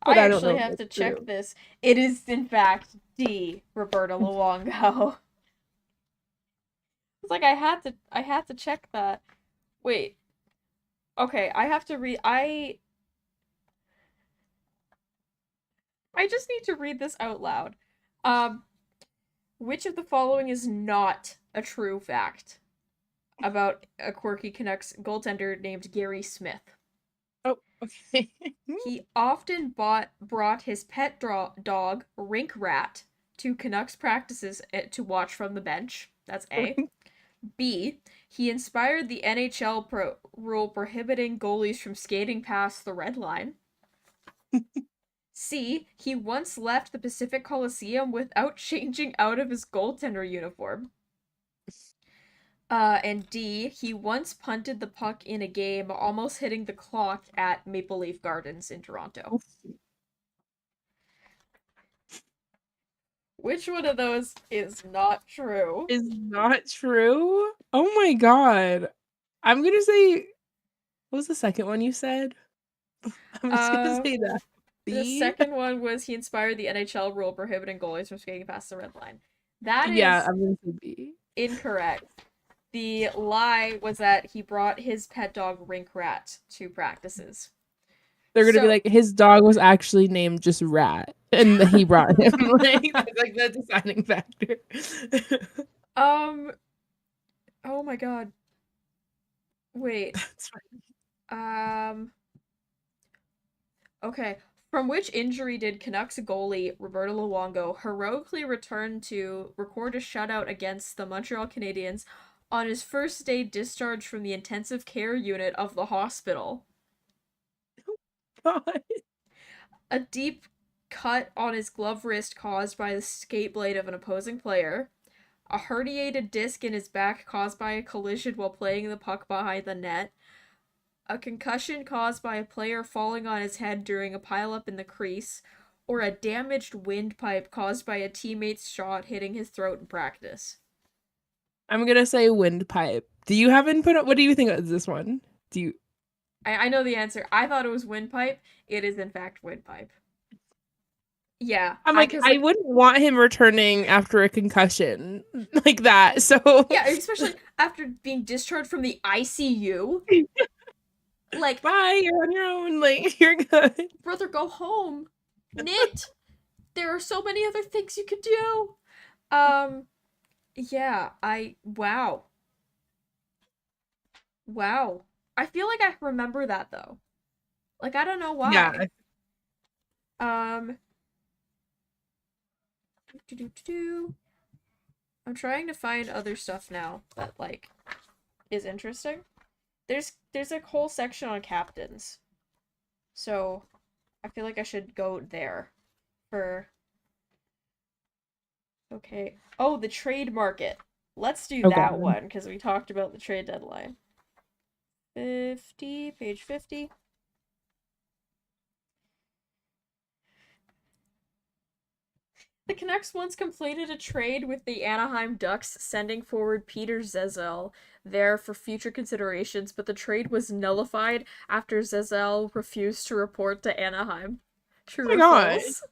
But I I don't know actually if have to that's check true. this. It is, in fact, D. Roberto Luongo. It's like I had to check that. Wait. Okay, I have to read. I just need to read this out loud. Um, which of the following is not a true fact about a quirky Canucks goaltender named Gary Smith? Oh, okay. He often brought his pet dog, Rink Rat, to Canucks practices to watch from the bench. That's A. B. He inspired the NHL rule prohibiting goalies from skating past the red line. C. He once left the Pacific Coliseum without changing out of his goaltender uniform. And D. He once punted the puck in a game, almost hitting the clock at Maple Leaf Gardens in Toronto. Which one of those is not true? Is not true? Oh my God. I'm gonna say, what was the second one you said? I'm just gonna say that. The B? second one was he inspired the NHL rule prohibiting goalies from skating past the red line. That Yeah, is I'm gonna say B. incorrect. The lie was that he brought his pet dog Rink Rat to practices. They're gonna be like, his dog was actually named just Rat, and he brought him. Like that's like the deciding factor. Oh my God. Wait. That's fine. Okay. From which injury did Canucks goalie Roberto Luongo heroically return to record a shutout against the Montreal Canadiens on his first day discharged from the intensive care unit of the hospital? God. A deep cut on his glove wrist caused by the skate blade of an opposing player. A herniated disc in his back caused by a collision while playing the puck behind the net. A concussion caused by a player falling on his head during a pileup in the crease. or a damaged windpipe caused by a teammate's shot hitting his throat in practice? I'm gonna say windpipe. Do you have input? What do you think of this one? Do you? I know the answer. I thought it was windpipe. It is in fact windpipe. Yeah, I'm like, cause I wouldn't want him returning after a concussion like that. So yeah, especially after being discharged from the ICU. Like, bye, you're on your own. Like, you're good. brother, go home. Knit. There are so many other things you could do. Yeah, wow. Wow. I feel like I remember that though. Like, I don't know Yeah. why. Um, do. I'm trying to find other stuff now that like is interesting. There's a whole section on captains. So, I feel like I should go there for okay. Oh, the trade market. Let's do Okay. that one because we talked about the trade deadline. 50, page 50. The Canucks once completed a trade with the Anaheim Ducks, sending forward Peter Zezel there for future considerations, but the trade was nullified after Zezel refused to report to Anaheim. True Oh or my God. false?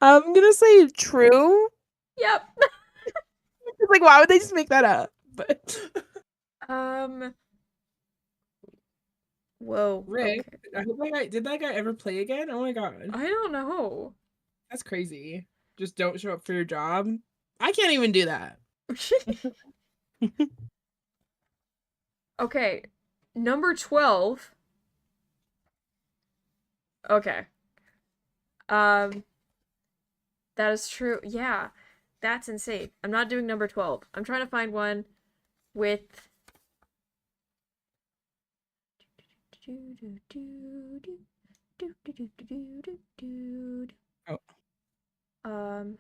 I'm gonna say true. Yep. It's like, why would they just make that up? But Um. Whoa. Rick, Okay. I hope did that guy ever play again? Oh my God. I don't know. That's crazy. Just don't show up for your job. I can't even do that. Okay. Number 12. Okay. Um. That is true. Yeah. That's insane. I'm not doing number 12. I'm trying to find one with Oh. um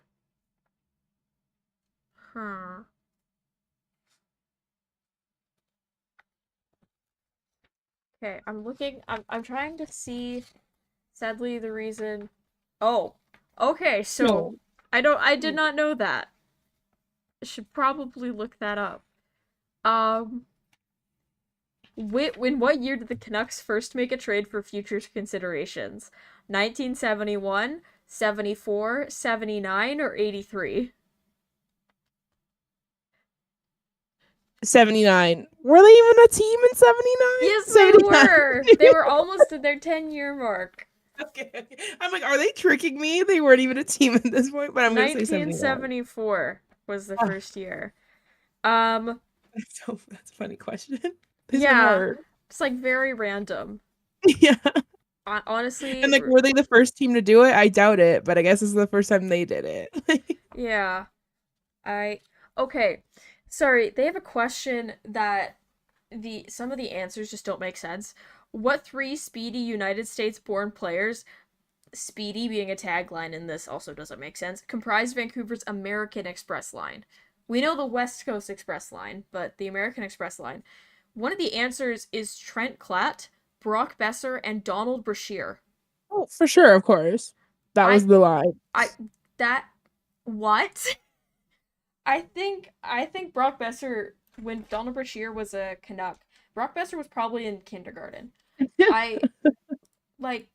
huh. Okay, I'm looking I'm trying to see sadly the reason. Oh. Okay, so No. I did not know that. I should probably look that up. Um in what year did the Canucks first make a trade for future considerations? 1971, 74, 79, or 83? 79. Were they even a team in 79? Yes, they 79. were. They were almost at their 10-year mark. Okay. I'm like, are they tricking me? They weren't even a team at this point, but I'm gonna say 79. 1974 was the Ah, first year. Um, that's a funny question. These are yeah, hard. it's like very random. Yeah. Honestly, And like, were they the first team to do it? I doubt it, but I guess this is the first time they did it. yeah. I okay. Sorry, they have a question that some of the answers just don't make sense. What three speedy United States born players, speedy being a tagline in this also doesn't make sense, comprise Vancouver's American Express line? We know the West Coast Express line, but the American Express line. One of the answers is Trent Klatt, Brock Besser, and Donald Brashear. Oh, for sure, of course. That I was the line. I that what? I think Brock Besser, when Donald Brashear was a Canuck, Brock Besser was probably in kindergarten. I like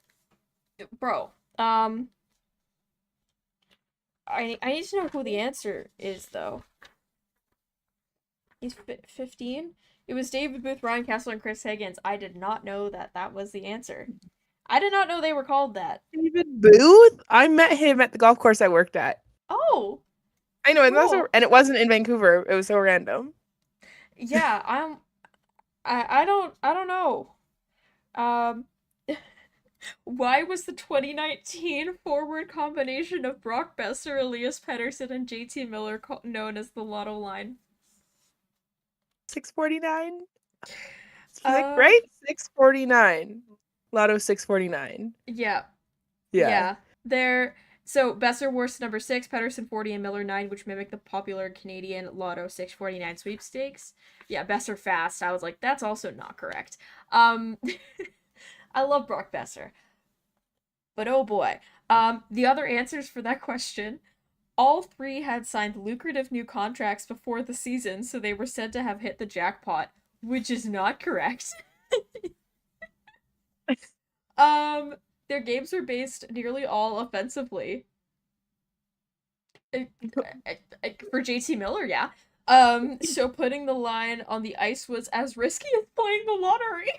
bro. I need to know who the answer is though. He's 15. It was David Booth, Ryan Castle, and Chris Higgins. I did not know that was the answer. I did not know they were called that. David Booth? I met him at the golf course I worked at. Oh, I know, and cool. and it wasn't in Vancouver. It was so random. Yeah, I don't know. Um, why was the 2019 forward combination of Brock Besser, Elias Pettersson, and JT Miller known as the Lotto line? 649? Um, Right? 649. Lotto 649. yeah, Yeah. yeah. So Besser wore number 6, Pettersson 40, and Miller 9, which mimic the popular Canadian Lotto 649 sweepstakes. Yeah, Besser fast. I was like, that's also not correct. I love Brock Besser. But oh boy. The other answers for that question, all three had signed lucrative new contracts before the season, so they were said to have hit the jackpot, which is not correct. Um, their games were based nearly all offensively. For JT Miller, yeah. So putting the line on the ice was as risky as playing the lottery.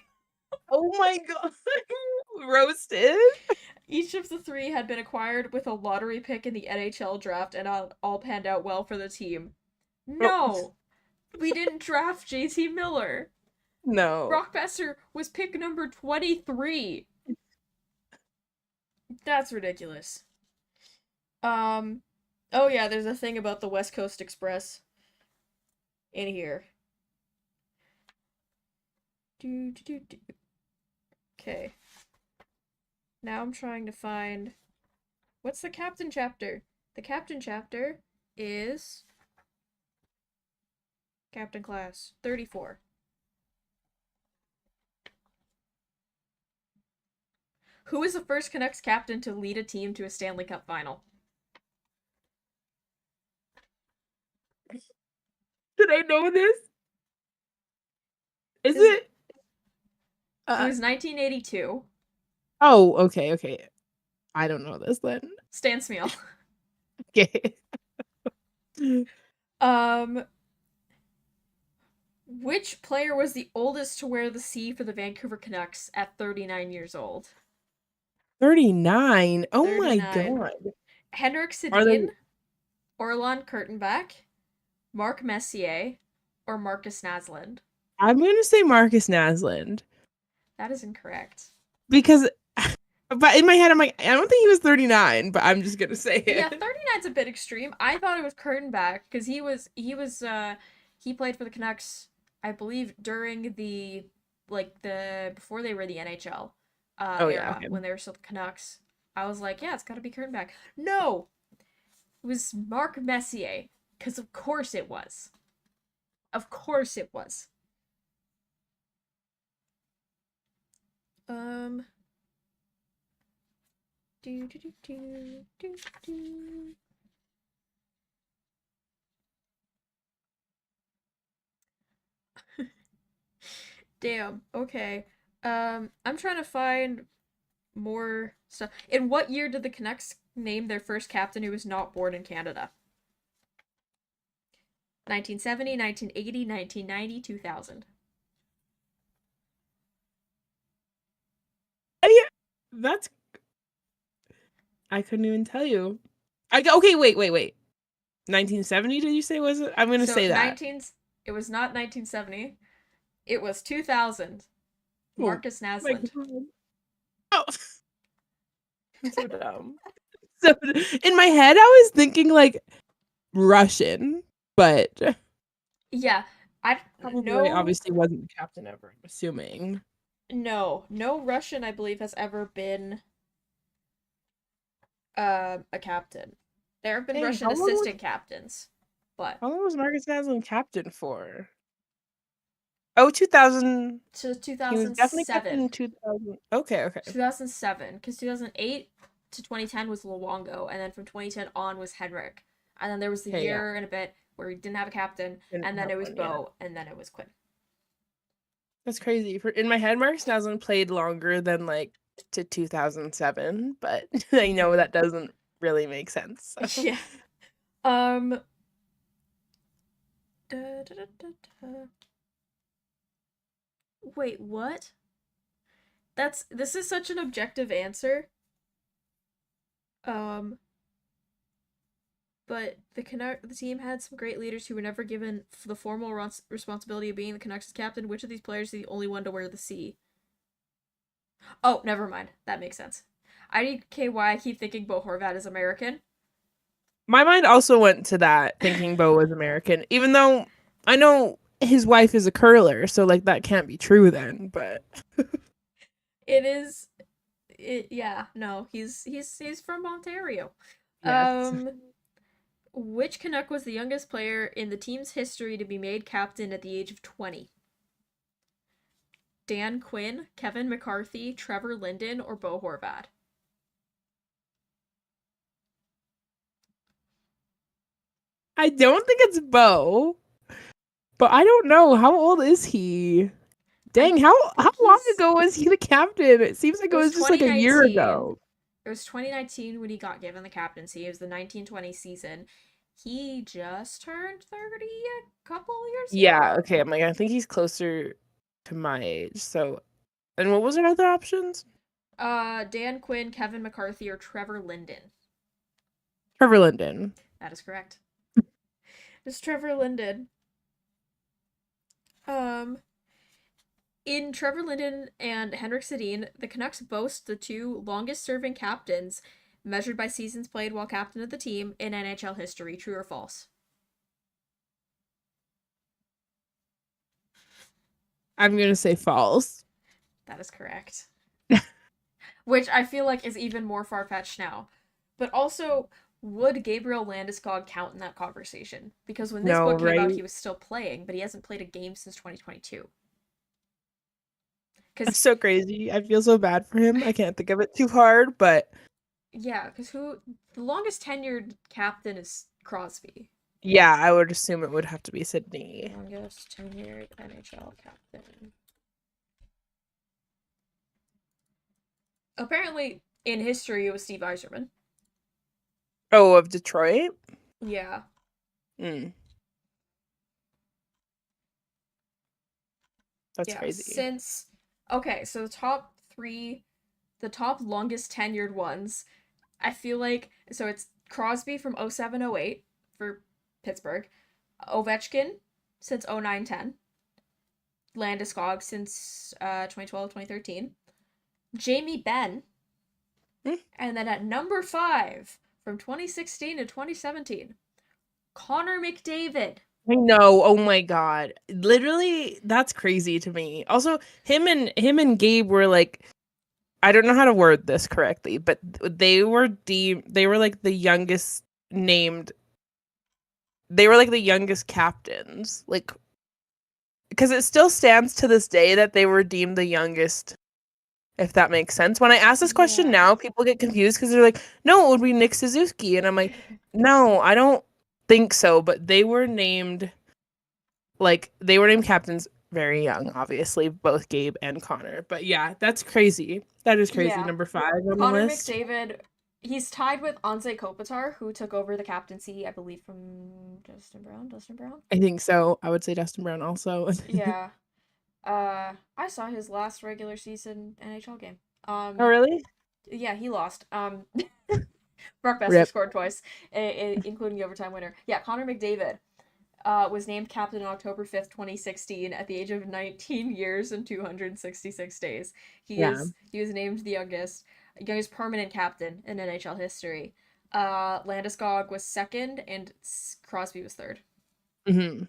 Oh my god. Roasted? Each of the three had been acquired with a lottery pick in the NHL draft and all panned out well for the team. Oh, No, we didn't draft JT Miller. no. Brock Besser was pick number 23. That's ridiculous. Oh yeah, there's a thing about the West Coast Express in here. Okay. Now I'm trying to find... What's the captain chapter? The captain chapter is... Captain class 34. Who was the first Canucks captain to lead a team to a Stanley Cup final? Did I know this? Is Is- it? It was 1982. Oh, okay. I don't know this then. Stan Smyl. Okay. Which player was the oldest to wear the C for the Vancouver Canucks at 39 years old? 39. Oh my 39. god. Henrik Are they Sedin, Orlon Kurtenbach, Mark Messier, or Marcus Naslund? I'm gonna say Marcus Naslund. That is incorrect. Because but in my head I'm like, I don't think he was 39, but I'm just gonna say it. Yeah, 39's a bit extreme. I thought it was Kurtenbach because he played for the Canucks, I believe, during the before they were the NHL Oh yeah, era okay. when they were still the Canucks. I was like, yeah, it's got to be Kurtenbach. No, it was Mark Messier because of course it was. Of course it was. Do do do do do do. Damn. Okay. I'm trying to find more stuff. In what year did the Canucks name their first captain who was not born in Canada? 1970, 1980, 1990, 2000. That's I couldn't even tell you. Okay, wait. 1970 did you say was it? I'm gonna So say that. it was not 1970. It was 2000. Oh Marcus my Naslund. god. Oh, I'm so dumb. So in my head I was thinking like Russian, but Yeah, I probably obviously wasn't the captain ever, I'm assuming. no Russian I believe has ever been a captain. There have been Dang, Russian assistant captains, but how long was Marcus Naslund captain for? Oh, 2000. to He was definitely captain 2007. in 2000. Okay. 2007, because 2008 to 2010 was Luongo, and then from 2010 on was Henrik. And then there was the Okay, yeah. year and a bit where we didn't have a captain, Didn't and then have it was one, yeah. Bo, and then it was Quinn. That's crazy. In my head, Marcus Naslund played longer than like to 2007, but I know that doesn't really make sense. So. Yeah. Da, da, da, da, da. Wait, what? This is such an objective answer. But the team had some great leaders who were never given the formal responsibility of being the Canucks' captain. Which of these players is the only one to wear the C? Oh, never mind. That makes sense. I keep thinking Bo Horvat is American. My mind also went to that, thinking Bo was American, even though I know his wife is a curler, so like that can't be true then. But it is. Yeah. No, he's from Ontario. yes. Which Canuck was the youngest player in the team's history to be made captain at the age of 20? Dan Quinn, Kevin McCarthy, Trevor Linden, or Bo Horvat? I don't think it's Bo, but I don't know. How old is he? Dang, how think long he's ago was he the captain? It seems like It it was was just like a year 2019. ago. It was 2019 when he got given the captaincy. It was the 1920 season. He just turned 30 a couple years Yeah, ago. okay. I'm like, I think he's closer to my age. So, and what was our other options? Dan Quinn, Kevin McCarthy, or Trevor Linden. Trevor Linden. That is correct. It's Trevor Linden. Um, in Trevor Linden and Henrik Sedin, the Canucks boast the two longest serving captains measured by seasons played while captain of the team in NHL history. True or false? I'm gonna say false. That is correct. Which I feel like is even more far fetched now. But also, would Gabriel Landeskog count in that conversation? Because when this No, book came out, right? he was still playing, but he hasn't played a game since 2022. That's Because, so crazy. I feel so bad for him. I can't think of it too hard, but yeah, because the longest tenured captain is Crosby. yeah, I would assume it would have to be Sydney. Longest tenured NHL captain. Apparently, in history, it was Steve Yzerman. Oh, of Detroit? Yeah. Mm, that's Yeah, crazy. okay, so the top longest tenured ones, I feel like, so it's Crosby from 07-08 for Pittsburgh, Ovechkin since 09-10, Landeskog since 2012-2013, Jamie Benn, Hmm? and then at number 5 from 2016 to 2017, Connor McDavid. I know. Oh my God. Literally, that's crazy to me. Also, him and Gabe were like, I don't know how to word this correctly, but they were like the youngest named they were like the youngest captains. Like, because it still stands to this day that they were deemed the youngest, if that makes sense. When I ask this question Yeah. now, people get confused because they're like, no, it would be Nick Suzuki. And I'm like, no, I don't think so. But they were named captains very young, obviously, both Gabe and Connor. But yeah, that's crazy. That is crazy. Yeah. Number 5 on the Connor list. McDavid, he's tied with Anze Kopitar, who took over the captaincy, I believe, from Dustin Brown. Dustin Brown? I think so. I would say Dustin Brown also. Yeah. I saw his last regular season NHL game. Oh, really? Yeah, he lost. Brock Besser Rip. scored twice, including the overtime winner. Yeah, Connor McDavid was named captain on October 5th, 2016, at the age of 19 years and 266 days. Yeah. He was named the youngest permanent captain in NHL history. Landeskog was second, and Crosby was third. Hmm.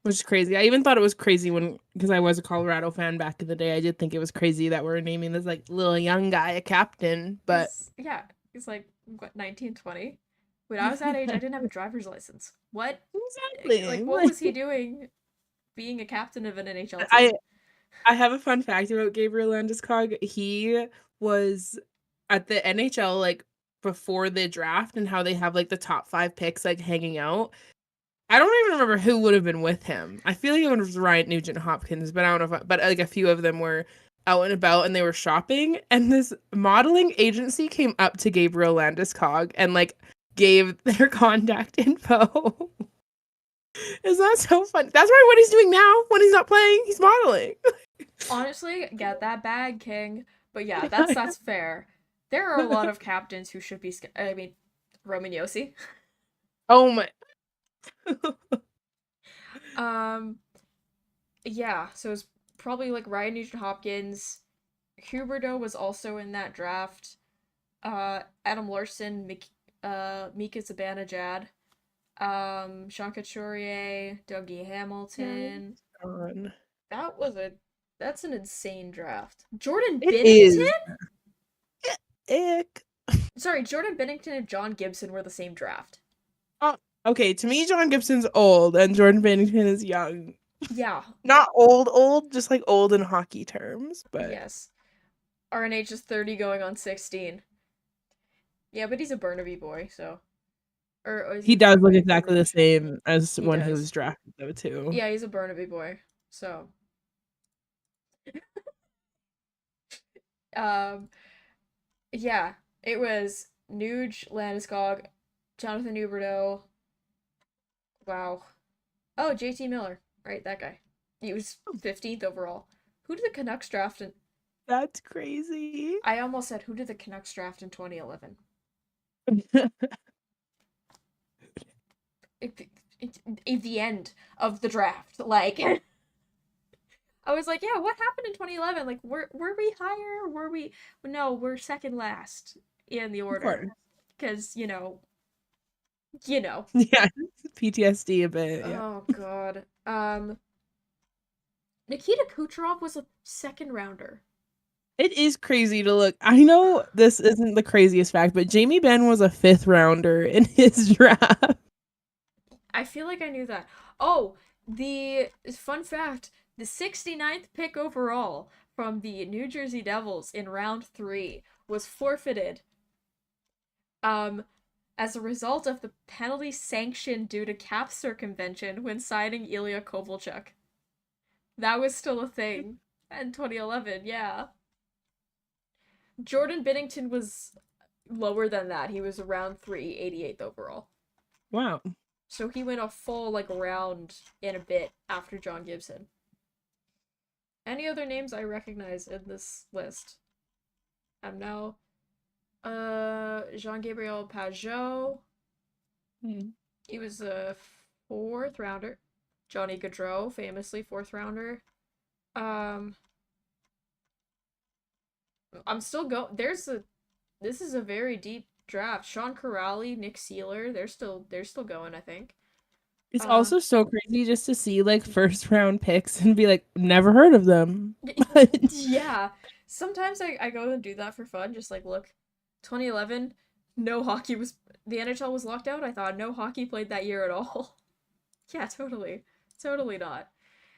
Which is crazy. I even thought it was crazy because I was a Colorado fan back in the day. I did think it was crazy that we're naming this like little young guy a captain, but He's like what 19, 20. When I was that age, I didn't have a driver's license. What? exactly. Like what was he doing being a captain of an NHL I team? I have a fun fact about Gabriel Landeskog. He was at the NHL like before the draft and how they have like the top 5 picks like hanging out. I don't even remember who would have been with him. I feel like it was Ryan Nugent Hopkins, but I don't know but like a few of them were out and about and they were shopping and this modeling agency came up to Gabriel Landeskog and like gave their contact info. Is that so fun? That's right what he's doing now when he's not playing. He's modeling. Honestly, get that bag, King. But yeah, that's fair. There are a lot of captains who should be. I mean, Roman Yossi. Oh my. Um, yeah. So it's probably like Ryan Nugent Hopkins. Huberdeau was also in that draft. Adam Larson, Mika Zibanejad, Sean Couturier, Dougie Hamilton. God. That's an insane draft. Jordan It Binnington? is. Ick. Sorry, Jordan Binnington and John Gibson were the same draft. Oh, okay, to me, John Gibson's old and Jordan Bennington is young. Yeah. Not old, just like old in hockey terms, but Yes. RNH is 30 going on 16. Yeah, but he's a Burnaby boy, so. Or is He he does from look Vancouver exactly the Ridge? same as He when he does. was drafted, though, too. Yeah, he's a Burnaby boy. So, um, yeah, it was Nuge, Landeskog, Jonathan Huberdeau. Wow. Oh, JT Miller. Right, that guy. He was 15th overall. Who did the Canucks draft in? That's crazy. I almost said, who did the Canucks draft in 2011? At the end of the draft. Like, I was like, yeah, what happened in 2011? Like, were we higher? Were we? No, we're second last in the Of course. order. Because, you know. Yeah, PTSD a bit, yeah. Oh, God. Nikita Kucherov was a second rounder. It is crazy to look. I know this isn't the craziest fact, but Jamie Benn was a 5th rounder in his draft. I feel like I knew that. Oh, the fun fact, the 69th pick overall from the New Jersey Devils in round 3 was forfeited as a result of the penalty sanction due to cap circumvention when signing Ilya Kovalchuk. That was still a thing in 2011, yeah. Jordan Binnington was lower than that. He was around 3, 88th overall. Wow. So he went a full round and a bit after John Gibson. Any other names I recognize in this list? I'm now Jean-Gabriel Pageau. He was a 4th rounder. Johnny Gaudreau, famously 4th rounder. I'm still going. This is a very deep draft. Sean Corrali, Nick Seeler, they're still going, I think. It's also so crazy just to see like 1st round picks and be like, never heard of them. Yeah. Sometimes I go and do that for fun, just like look. 2011, no hockey was the NHL was locked out. I thought no hockey played that year at all. Yeah, totally. Totally not.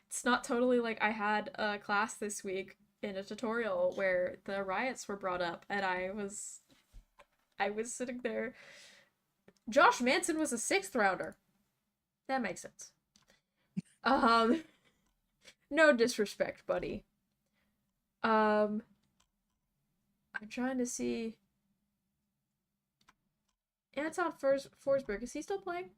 It's not totally like I had a class this week in a tutorial where the riots were brought up and I was sitting there. Josh Manson was a 6th rounder. That makes sense. No disrespect, buddy. I'm trying to see. Anton Forsberg, is he still playing?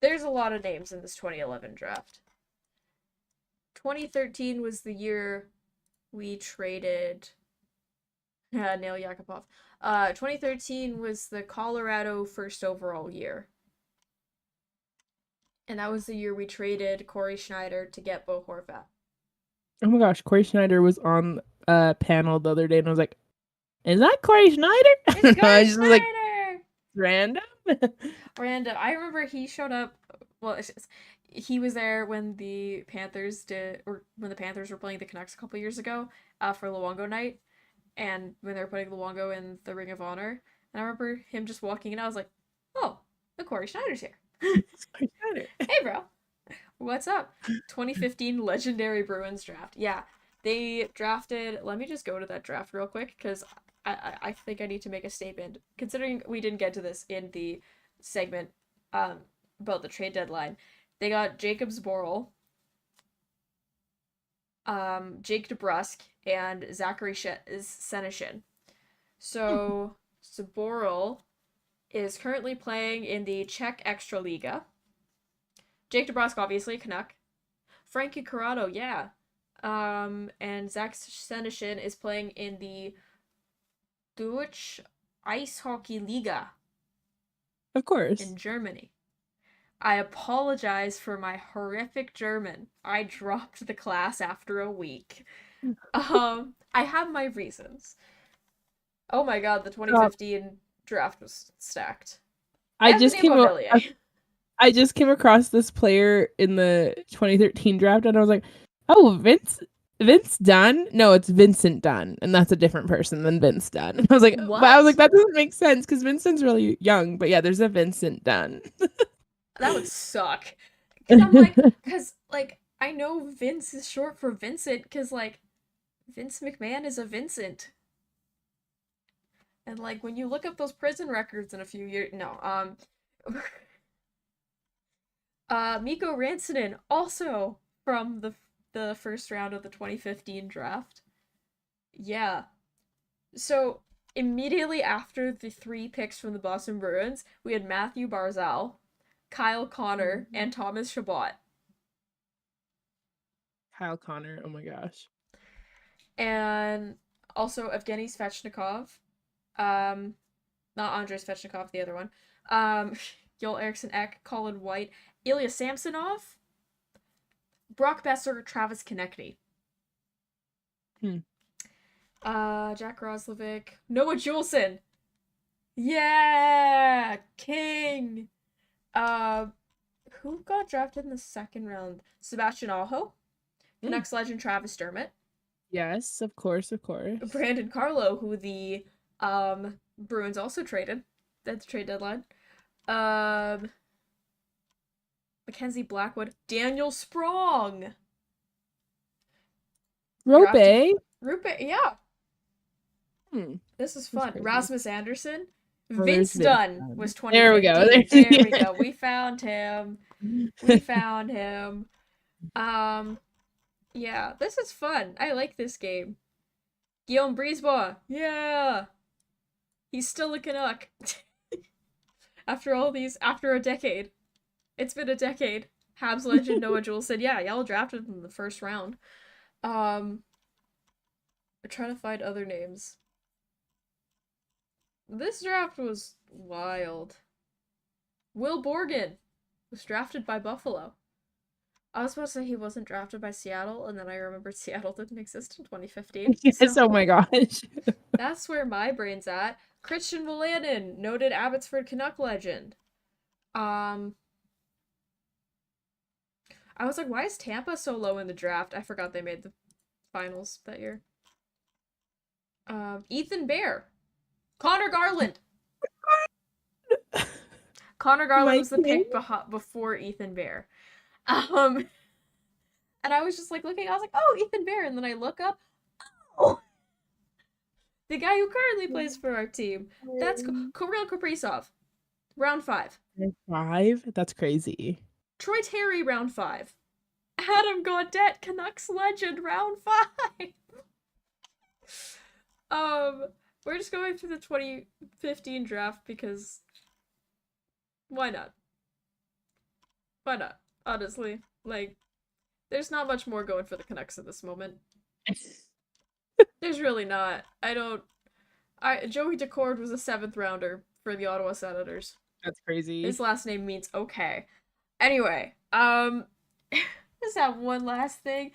There's a lot of names in this 2011 draft. 2013 was the year we traded Nail Yakupov. 2013 was the Colorado 1st overall year. And that was the year we traded Corey Schneider to get Bo Horvat. Oh my gosh, Corey Schneider was on a panel the other day and I was like, is that Corey Schneider? It's Corey Schneider! Like, random? Random. I remember he showed up, well, he was there when the Panthers were playing the Canucks a couple years ago for Luongo night, and when they were putting Luongo in the Ring of Honor. And I remember him just walking in, I was like, oh, the Corey Schneider's here. Corey Schneider. Hey, bro. What's up? 2015 Legendary Bruins draft. Yeah, they drafted. Let me just go to that draft real quick because I think I need to make a statement. Considering we didn't get to this in the segment about the trade deadline, they got Jacob Zboril, Jake DeBrusk, and Zachary Senyshyn. So Zboril is currently playing in the Czech Extraliga. Jake DeBrusk, obviously, Canuck. Frankie Corrado, yeah. And Zach Senyshyn is playing in the Deutsche Eishockey Liga. Of course. In Germany. I apologize for my horrific German. I dropped the class after a week. I have my reasons. Oh my god, the 2015 draft was stacked. I just came across this player in the 2013 draft and I was like, oh, Vince Dunn? No, it's Vincent Dunn, and that's a different person than Vince Dunn. And I was like, what? But I was like, that doesn't make sense because Vincent's really young, but yeah, there's a Vincent Dunn. That would suck. Because I know Vince is short for Vincent because Vince McMahon is a Vincent. And like when you look up those prison records in a few years, no, Mikko Rantanen also from the first round of the 2015 draft. Yeah. So immediately after the 3 picks from the Boston Bruins, we had Matthew Barzal, Kyle Connor, and Thomas Chabot. Kyle Connor, oh my gosh. And also Evgeny Svechnikov. Not Andrei Svechnikov, the other one. Joel Eriksson Ek, Colin White, Ilya Samsonov, Brock Besser, Travis Konechny. Jack Roslovic, Noah Juleson. Yeah, King. Who got drafted in the second round? Sebastian Aho, Canucks legend Travis Dermott. Yes, of course. Brandon Carlo, who the Bruins also traded at the trade deadline. Mackenzie Blackwood, Daniel Sprong. Rupe, yeah. This is fun. Rasmus Anderson. Vince Dunn was 2015. There we go. There we go. We found him. Yeah, this is fun. I like this game. Guillaume Brisebois. Yeah. He's still a Canuck. After a decade. It's been a decade. Habs legend Noah Juleson. Yeah, y'all drafted him in the first round. I'm trying to find other names. This draft was wild. Will Borgen was drafted by Buffalo. I was supposed to say he wasn't drafted by Seattle, and then I remembered Seattle didn't exist in 2015. Yes, so, oh my gosh. That's where my brain's at. Christian Wolanin, noted Abbotsford Canuck legend. I was like, why is Tampa so low in the draft? I forgot they made the finals that year. Ethan Bear. Connor Garland. Connor Garland was the pick before Ethan Bear. And I was just like looking, I was like, oh, Ethan Bear, and then I look up, oh, the guy who currently plays for our team. That's Kirill Kaprizov, round 5. 5? That's crazy. Troy Terry, round 5. Adam Gaudette, Canucks legend, round 5. We're just going through the 2015 draft because why not? Why not? Honestly, like, there's not much more going for the Canucks at this moment. There's really not. Joey Decord was a 7th rounder for the Ottawa Senators. That's crazy. His last name means okay. Anyway, just have one last thing.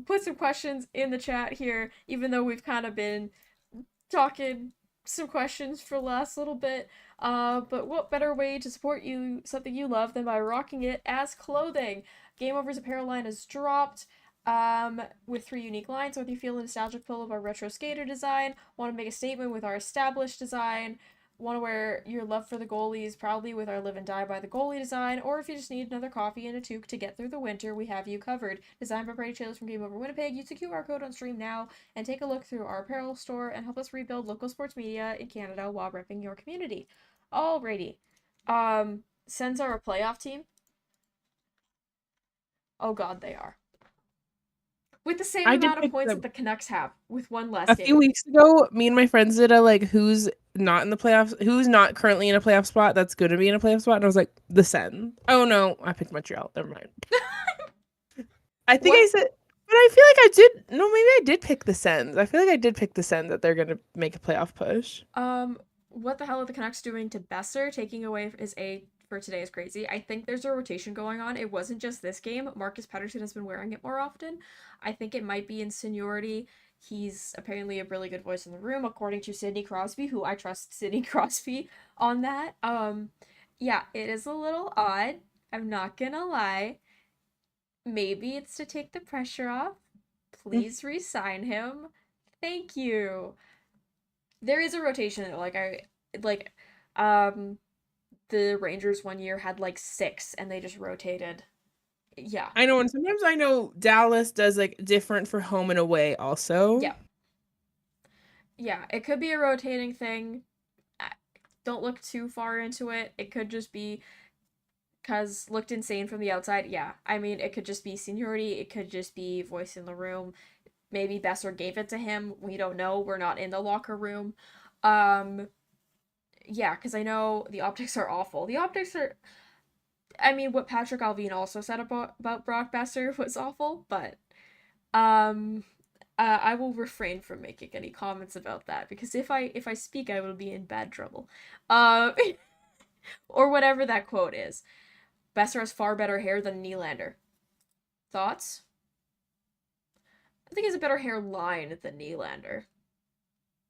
Put some questions in the chat here, even though we've kind of been talking some questions for the last little bit. But what better way to support something you love than by rocking it as clothing? Game Over's apparel line has dropped with 3 unique lines. Whether you feel a nostalgic pull of our retro skater design, want to make a statement with our established design, want to wear your love for the goalies proudly with our live and die by the goalie design, or if you just need another coffee and a toque to get through the winter, we have you covered. Designed by Brady Trailers from Game Over Winnipeg. Use the QR code on stream now and take a look through our apparel store and help us rebuild local sports media in Canada while repping your community. Alrighty. Sens are a playoff team. Oh god, they are. With the same amount of points that the Canucks have, with one less game. A few weeks ago, me and my friends did a, who's not in the playoffs, who's not currently in a playoff spot that's going to be in a playoff spot, and I was like, the Sens. Oh no, I picked Montreal. Never mind. I think I said, but I feel like I did, no, maybe I did pick the Sens. I feel like I did pick the Sens that they're going to make a playoff push. What the hell are the Canucks doing to Besser? Taking away his A for today is crazy. I think there's a rotation going on. It wasn't just this game. Marcus Pettersson has been wearing it more often. I think it might be in seniority. He's apparently a really good voice in the room, according to Sidney Crosby, who I trust Sidney Crosby on that. Yeah, it is a little odd. I'm not gonna lie. Maybe it's to take the pressure off. Please re-sign him. Thank you. There is a rotation, the Rangers one year had 6 and they just rotated. Yeah. I know, and sometimes I know Dallas does different for home and away also. Yeah. Yeah, it could be a rotating thing. don't look too far into it. It could just be because looked insane from the outside. Yeah, I mean, it could just be seniority. It could just be voice in the room. Maybe Besser gave it to him. We don't know. We're not in the locker room. Um, yeah, because I know the optics are awful. The optics are. I mean, what Patrick Alvin also said about Brock Besser was awful, but um, I will refrain from making any comments about that because if I speak, I will be in bad trouble. Uh, or whatever that quote is. Besser has far better hair than Nylander. Thoughts? I think he has a better hairline than Nylander.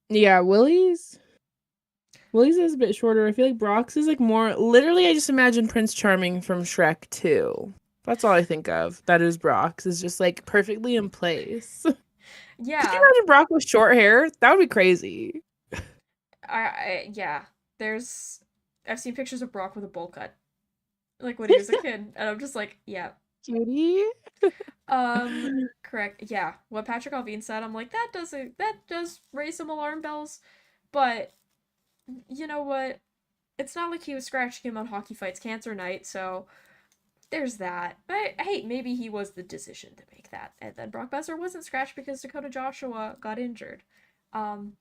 Yeah, Willie's is a bit shorter. I feel like Brock's is like more. Literally, I just imagine Prince Charming from Shrek 2. That's all I think of. That is Brock's. Is just like perfectly in place. Could you Yeah, imagine Brock with short hair? That would be crazy. yeah. There's I've seen pictures of Brock with a bowl cut, like when he was a kid, and I'm just like, yeah. Cutie. Correct. Yeah, what Patrick Alvin said, I'm like, that does raise some alarm bells, but you know what? It's not like he was scratching him on Hockey Fights Cancer Night, so there's that. But hey, maybe he was the decision to make that, and then Brock Besser wasn't scratched because Dakota Joshua got injured. Um,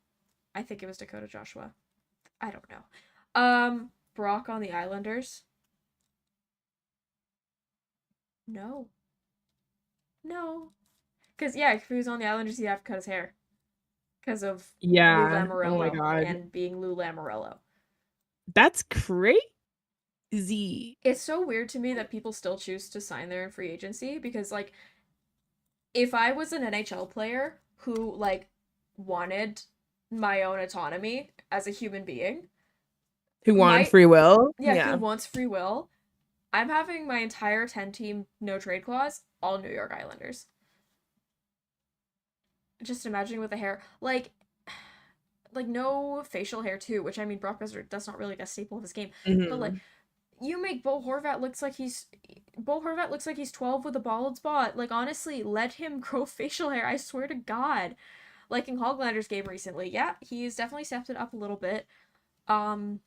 I think it was Dakota Joshua. I don't know. Brock on the Islanders. No. No. Because, yeah, if he was on the Islanders, he'd have to cut his hair. Because of Lou Yeah. Oh my Lamoriello god. and being Lou Lamoriello. That's crazy. It's so weird to me that people still choose to sign there in free agency because, like, if I was an NHL player who, like, wanted my own autonomy as a human being, Who wanted my, free will? yeah, who Yeah. wants free will, I'm having my entire 10-team no trade clause all New York Islanders. Just imagining with the hair. Like no facial hair too, which I mean Brock Lesnar that's not really a staple of his game. But like Hmm. you make Bo Horvat looks like he's 12 with a bald spot. Like honestly, let him grow facial hair. I swear to God. Like in Hoglander's game recently, yeah, he's definitely stepped it up a little bit. Um,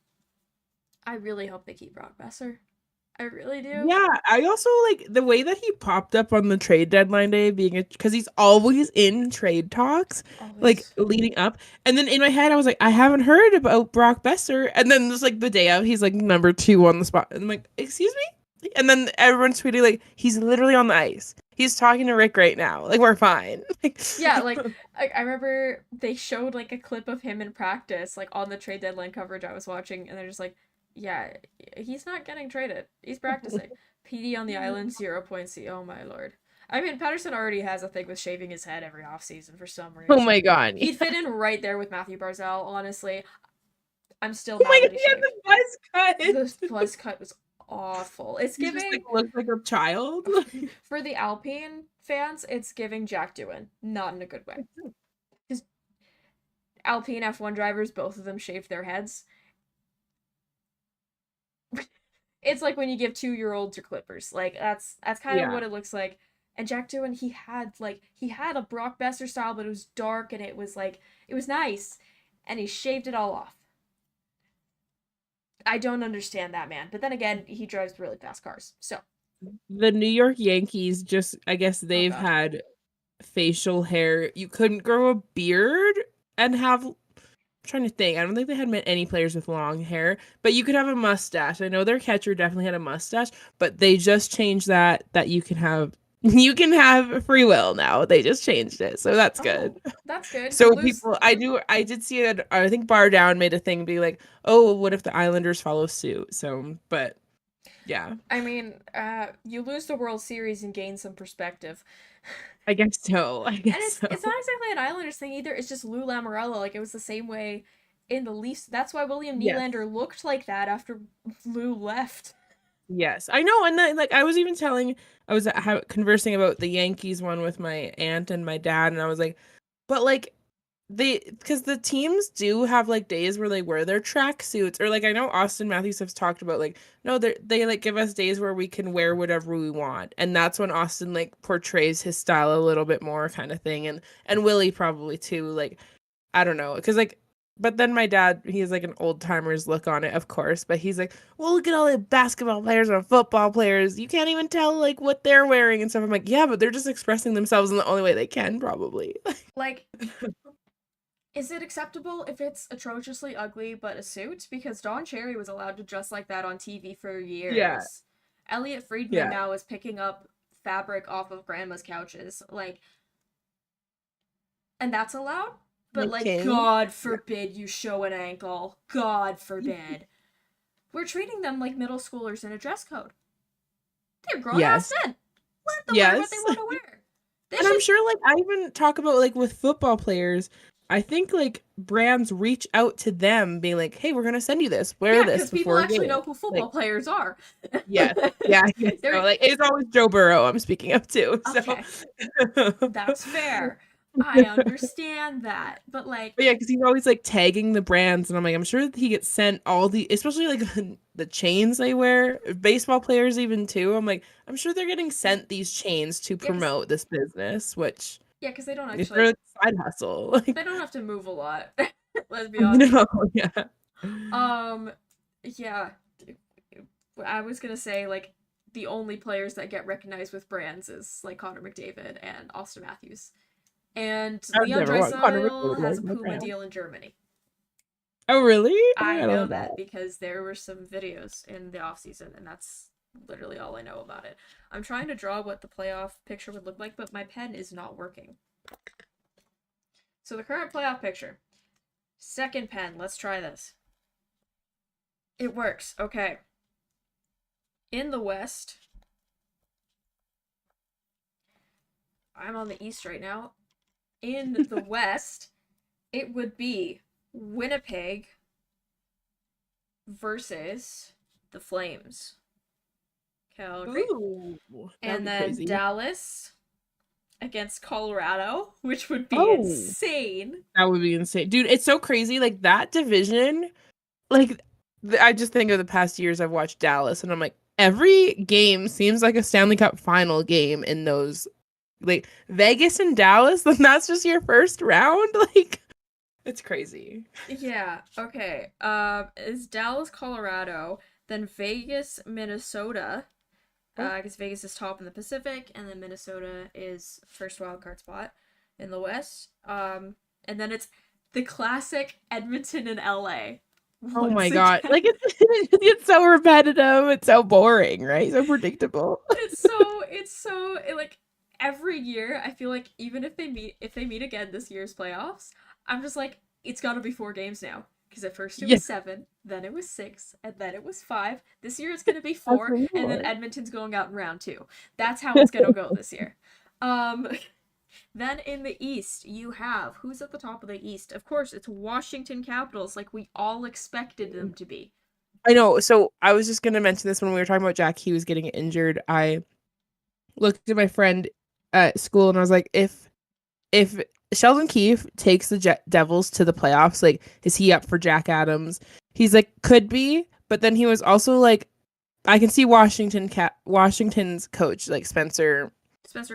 I really hope they keep Brock Besser. I really do. Yeah, I also like the way that he popped up on the trade deadline day, being because he's always in trade talks, like Always. leading up. And then in my head, I was like, I haven't heard about Brock Besser. And then just like the day of, he's like number 2 on the spot. And I'm like, excuse me? And then everyone's tweeting like, he's literally on the ice. He's talking to Rick right now. Like, we're fine. Like, Yeah, like I remember they showed like a clip of him in practice, like on the trade deadline coverage I was watching, and they're just like, yeah, he's not getting traded. He's practicing. PD on the island, 0.0. Oh my lord. I mean, Patterson already has a thing with shaving his head every offseason for some oh reason. my god. He'd fit in right there with Matthew Barzal, honestly. I'm still Oh my mad god, that he he had shaved. the buzz cut. The buzz cut was awful. It's He just like giving looks like a child. for the Alpine fans, it's giving Jack Doohan, not in a good way. Because Alpine F1 drivers, both of them shaved their heads. It's like when you give 2-year-olds your clippers. Like that's kind of Yeah. what it looks like. And Jack Doohan, he had a Brock Besser style, but it was dark and it was nice, and he shaved it all off. I don't understand that man, but then again, he drives really fast cars. So, The New York Yankees just, I guess oh they've god, had facial hair. You couldn't grow a beard and have. I'm trying to think. I don't think they had met any players with long hair, but you could have a mustache. I know their catcher definitely had a mustache, but they just changed that you can have. You can have free will now. They just changed it, so that's good. oh, that's good. You So lose. people, I did see it. I think Bar Down made a thing, be like, "Oh, what if the Islanders follow suit?" So, but yeah, I mean, you lose the World Series and gain some perspective. I guess so. I And guess it's so. not exactly an Islanders thing either. It's just Lou Lamoriello. Like it was the same way in the Leafs. That's why William Yes. Nylander looked like that after Lou left. Yes, I know, and then, like I was even telling, I was conversing about the Yankees one with my aunt and my dad, and I was like, but like because the teams do have like days where they wear their track suits, or like I know Austin Matthews has talked about like no, they like give us days where we can wear whatever we want, and that's when Austin like portrays his style a little bit more kind of thing, and Willie probably too, like I don't know, because like But then my dad, he has like an old timers look on it, of course. But he's like, well, look at all the basketball players and football players. You can't even tell like what they're wearing and stuff. I'm like, yeah, but they're just expressing themselves in the only way they can, probably. Like, is it acceptable if it's atrociously ugly but a suit? Because Don Cherry was allowed to dress like that on TV for Yeah, years. Elliot Friedman yeah. now is picking up fabric off of grandma's couches. Like, and that's allowed? But, like, Okay. God forbid you show an ankle. God forbid. We're treating them like middle schoolers in a dress code. They're grown ass Yes. men. Let them wear what they Yes. want to wear. They And I'm should. sure like I even talk about like with football players, I think like brands reach out to them being like, "Hey, we're going to send you this. Wear Yeah, this because people before a actually game." know who football Like, players are. yes. Yeah, I guess so. They're Like it's always Joe Burrow I'm speaking of too. So okay. That's fair. I understand that. But, like, But yeah, because he's always like tagging the brands, and I'm like, I'm sure that he gets sent all the, especially like the chains they wear, baseball players even too. I'm like, I'm sure they're getting sent these chains to yeah, promote this business, which yeah, because they don't is actually, their like, side hustle. they Like, don't have to move a lot. Let's be you honest. know, yeah. Um, yeah, I was gonna say, like, the only players that get recognized with brands is, like, Connor McDavid and Austin Matthews. And I would Leon never want Connor Draisaitl McDavid has a wearing my Puma brand. deal in Germany. Oh, really? Oh my I God, I know love that. that because there were some videos in the off season, and that's literally all I know about it. I'm trying to draw what the playoff picture would look like, but my pen is not working. So the current playoff picture. Second pen, let's try this. It works. Okay. In the West, I'm on the East right now. In the West, it would be Winnipeg versus the Flames. Calgary. Ooh, that would And be then crazy. Dallas against Colorado, which would be Oh, insane. that would be insane, dude. It's so crazy. Like that division, like I just think of the past years I've watched Dallas, and I'm like, every game seems like a Stanley Cup final game in those, like Vegas and Dallas. Then that's just your first round. Like it's crazy. Yeah, okay. Is Dallas, Colorado, then Vegas, Minnesota. Because Vegas is top in the Pacific, and then Minnesota is first wild card spot in the West. And then it's the classic Edmonton and LA. Oh Once my again. God. Like it's so repetitive. It's so boring, right? So predictable. Like every year I feel like even if they meet again this year's playoffs, I'm just like, it's gotta be 4 games now. Because at first it Yeah, was 7, then it was 6, and then it was 5. This year it's gonna be that's 4, for and then sure. Edmonton's going out in round 2. That's how it's gonna go this year. Um then in the East, you have who's at the top of the East? Of course, it's Washington Capitals, like we all expected them to be. I know. So I was just gonna mention this when we were talking about Jack. He was getting injured. I looked at my friend at school and I was like, if Sheldon Keefe takes the Devils to the playoffs, like, is he up for Jack Adams? He's like, could be, but then he was also like, I can see Washington's coach, like Spencer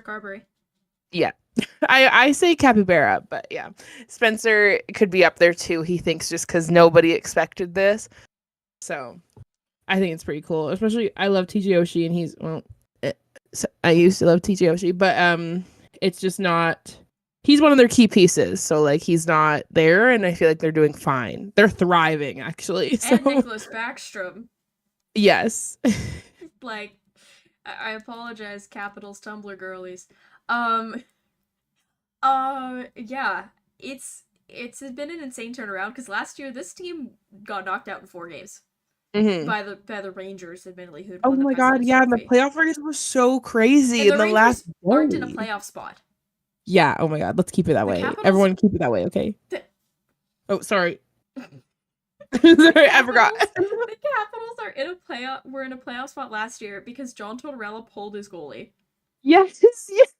Carberry. Yeah, I say Capybara, but yeah, Spencer could be up there too. He thinks just because nobody expected this, so I think it's pretty cool. Especially, I love TJ Oshie, and he's so I used to love TJ Oshie, but it's just not. He's one of their key pieces, so like he's not there, and I feel like they're doing fine. They're thriving, actually. So And Nicholas Backstrom. yes, Like, I apologize, Capitals Tumblr girlies. Um, yeah, it's been an insane turnaround because last year this team got knocked out in 4 games hmm by the Rangers, admittedly, who'd Oh won the my God, President's yeah, and the Trophy. playoff race was so crazy And in the the last Rangers aren't in a day. playoff spot. Yeah, oh my God, let's keep it that The way. Capitals, Everyone keep it that way, okay? the, Oh, sorry. the Sorry, I forgot. Capitals are in a playoff. Were in a playoff spot last year because John Tortorella pulled his goalie Yes, yes.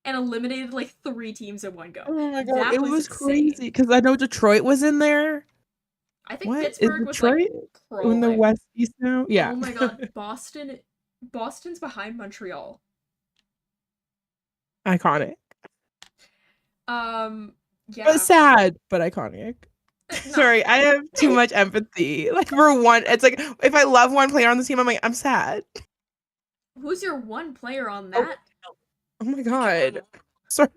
and eliminated like 3 teams in one go. Oh my God, That it was was insane. crazy because I know Detroit was in there. I think What is Pittsburgh was like Detroit in the crawling. West East now? Yeah, Oh my god, Boston's behind Montreal. iconic. Um But yeah. sad, but iconic. No. Sorry, I have too much empathy. Like for one, it's like if I love one player on the team, I'm like, I'm sad. Who's your one player on Oh, that? oh my god. Sorry.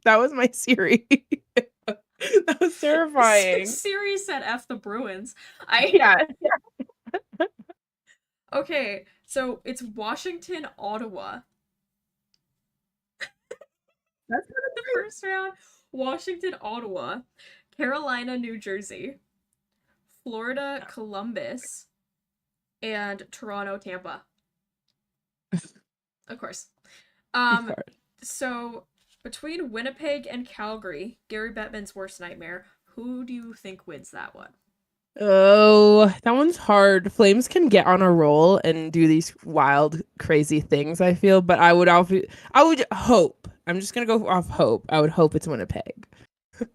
That was my Siri. That was terrifying. Siri said F the Bruins. Yeah. Okay, so it's Washington, Ottawa. That's The first round, Washington, Ottawa, Carolina, New Jersey, Florida, Columbus, and Toronto, Tampa. Of course. So between Winnipeg and Calgary, Gary Bettman's worst nightmare, who do you think wins that one? Oh, that one's hard. Flames can get on a roll and do these wild, crazy things, I feel, but I would hope. I'm just gonna go off hope. I would hope it's Winnipeg.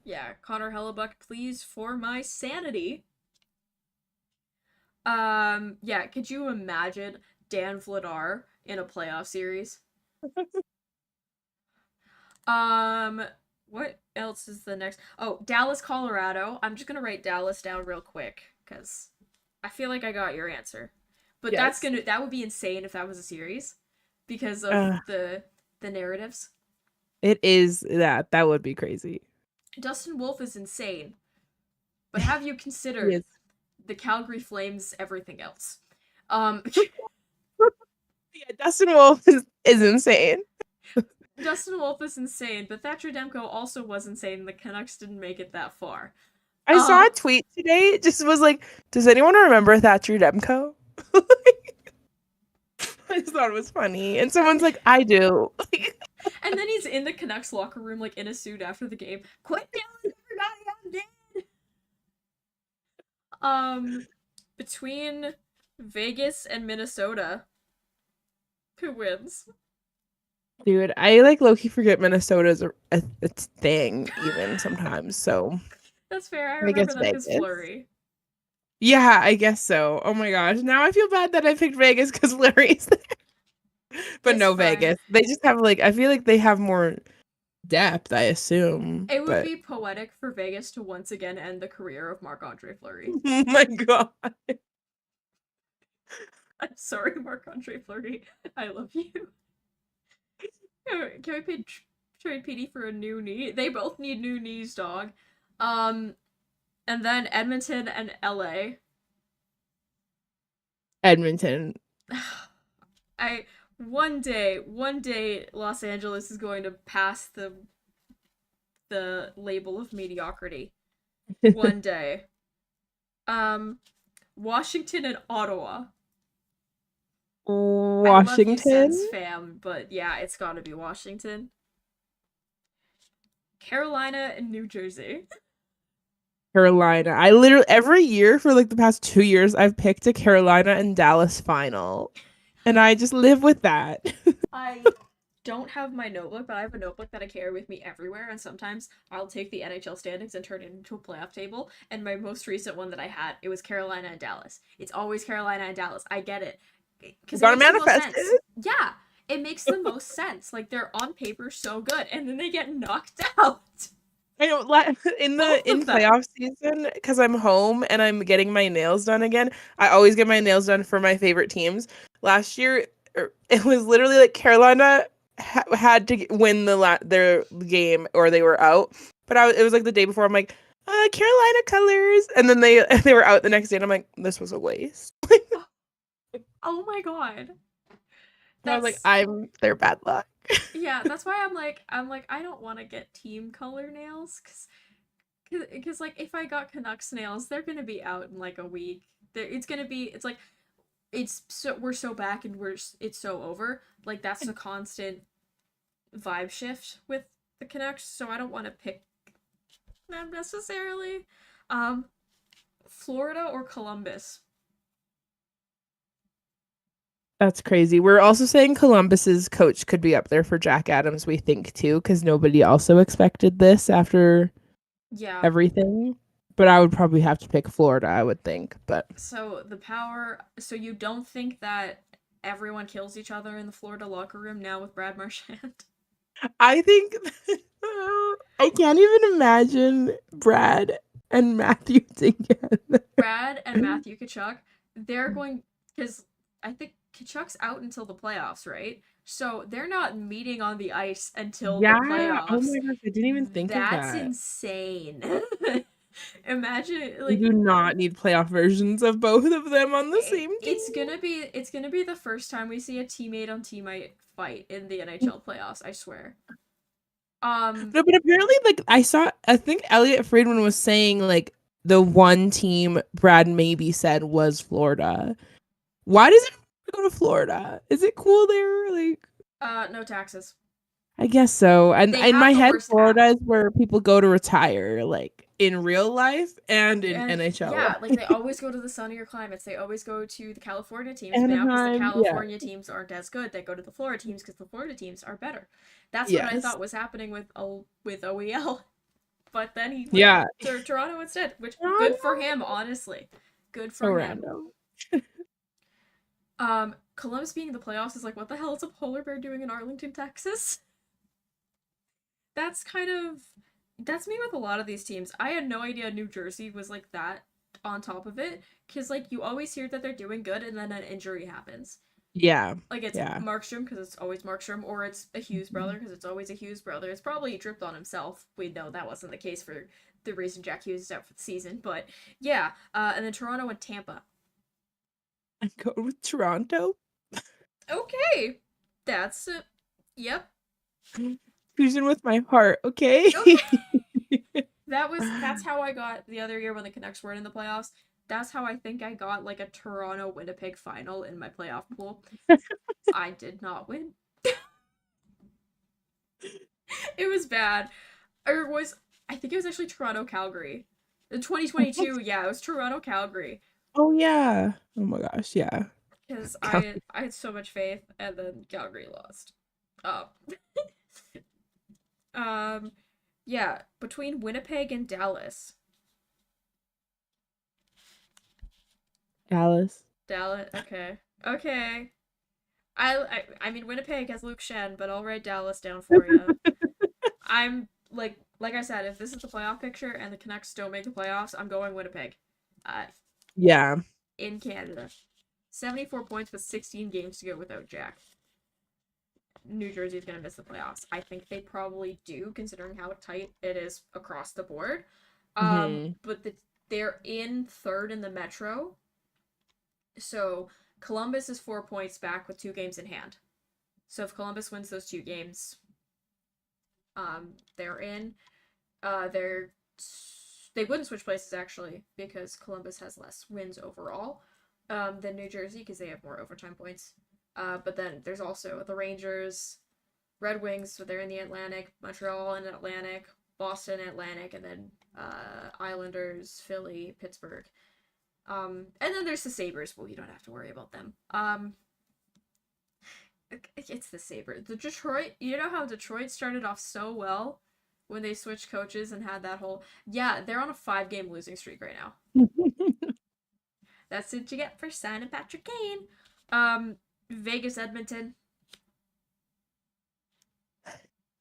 Yeah, Connor Hellebuck, please, for my sanity. Yeah, could you imagine Dan Vladar in a playoff series? What else is the next? Oh, Dallas, Colorado. I'm just gonna write Dallas down real quick because I feel like I got your answer. But Yes. that would be insane if that was a series because of the narratives. It is that. That would be crazy. Dustin Wolf is insane. But have you considered Yes. the Calgary Flames everything else? Yeah, Dustin Wolf is insane. Dustin Wolf is insane, but Thatcher Demko also was insane, and the Canucks didn't make it that far. I saw a tweet today. It just was like, does anyone remember Thatcher Demko? I just thought it was funny. And someone's like, I do. And then he's in the Canucks locker room, like, in a suit after the game. Quit telling everybody I'm dead! Between Vegas and Minnesota, who wins? Dude, I like low-key forget Minnesota's a thing even sometimes, so. That's fair, I I remember guess that because Vegas. Fleury. Yeah, I guess so. Oh my gosh. Now I feel bad that I picked Vegas because Larry's there. But It's no, fine. Vegas. They just have like, I feel like they have more depth, I assume. It would but... be poetic for Vegas to once again end the career of Marc-Andre Fleury. Oh my god. I'm sorry, Marc-Andre Fleury. I love you. Can we trade Petey for a new knee? They both need new knees, dog. And then Edmonton and LA. Edmonton. One day Los Angeles is going to pass the label of mediocrity. One day. Washington and Ottawa. Washington. I love you, Sens fam, but yeah, it's gotta be Washington. Carolina and New Jersey. Carolina. I literally every year for like the past 2 years I've picked a Carolina and Dallas final. And I just live with that. I don't have my notebook, but I have a notebook that I carry with me everywhere, and sometimes I'll take the NHL standings and turn it into a playoff table. And my most recent one that I had, it was Carolina and Dallas. It's always Carolina and Dallas. I get it. Because it makes the most sense. Yeah, it makes the most sense. Like, they're on paper so good, and then they get knocked out. I don't in playoff season because I'm home and I'm getting my nails done again. I always get my nails done for my favorite teams. Last year, it was literally like Carolina had to win their game or they were out. But it was like the day before. I'm like, Carolina colors, and then they were out the next day, and I'm like, this was a waste. Oh my god. I was like, they're bad luck. Yeah, that's why I'm like, I don't want to get team color nails, because like if I got Canucks nails, they're gonna be out in like a week. We're so back and it's so over. Like that's a constant vibe shift with the Canucks, so I don't want to pick them necessarily. Florida or Columbus. That's crazy. We're also saying Columbus's coach could be up there for Jack Adams, we think, too, because nobody also expected this after everything. But I would probably have to pick Florida, I would think. But so you don't think that everyone kills each other in the Florida locker room now with Brad Marchand? I think I can't even imagine Brad and Matthew together. Brad and Matthew Tkachuk, they're going, because I think Tkachuk's out until the playoffs, right? So they're not meeting on the ice until the Yeah. Oh playoffs. my gosh, I didn't even think of That's that. insane. Imagine, We like, do not need playoff versions of both of them on the same team. it's gonna be the first time we see a teammate on teammate fight in the NHL playoffs, I swear. No, but apparently, like I think Elliot Friedman was saying like the one team Brad maybe said was Florida. Why does it go to Florida? Is it cool there? Like, No taxes. I guess so. And They in have my the head, worst Florida app. is where people go to retire, like in real life and in And NHL yeah, like life. they always go to the sunnier climates. They always go to the California teams, but now because the Anaheim, yeah, California teams aren't as good, they go to the Florida teams because the Florida teams are better. That's what I yes, thought was happening with OEL, but then he went yeah. to Toronto instead, which good for Toronto, him, honestly. Good so for him. random. Columbus being in the playoffs is like, what the hell is a polar bear doing in Arlington, Texas? That's kind of that's me with a lot of these teams. I had no idea New Jersey was like that on top of it, because like you always hear that they're doing good and then an injury happens. Yeah, Like it's yeah. Markstrom because it's always Markstrom, or it's a Hughes brother because it's always a Hughes brother. It's probably dripped on himself. We know that wasn't the case for the reason Jack Hughes is out for the season, but yeah. And then Toronto and Tampa. I go with Toronto. Okay, that's yep. Choosing with my heart, okay? Okay. That's how I got the other year when the Canucks weren't in the playoffs. That's how I think I got like a Toronto Winnipeg final in my playoff pool. I did not win. It was bad. Or was I think it was actually Toronto Calgary. In 2022, yeah, it was Toronto Calgary. Oh yeah. Oh my gosh, yeah. Because Cal- I had so much faith and then Calgary lost. Oh. Yeah, between Winnipeg and Dallas. Dallas. Dallas, okay. Okay. I mean Winnipeg has Luke Shen, but I'll write Dallas down for you. I'm like I said, if this is the playoff picture and the Canucks don't make the playoffs, I'm going Winnipeg. Uh, Yeah. in Canada. 74 points with 16 games to go without Jack. New Jersey's gonna miss the playoffs. I think they probably do, considering how tight it is across the board. Hmm. But they're in third in the Metro, so Columbus is 4 points back with 2 games in hand. So if Columbus wins those 2 games, they're in. They're they wouldn't switch places actually because Columbus has less wins overall than New Jersey because they have more overtime points. But then there's also the Rangers, Red Wings, so they're in the Atlantic, Montreal in Atlantic, Boston Atlantic, and then Islanders, Philly, Pittsburgh. And then there's the Sabres. Well, you don't have to worry about them. It's the Sabres. The Detroit, you know how Detroit started off so well when they switched coaches and had that whole. Yeah, they're on a 5-game losing streak right now. That's what you get for signing Patrick Kane. Vegas, Edmonton.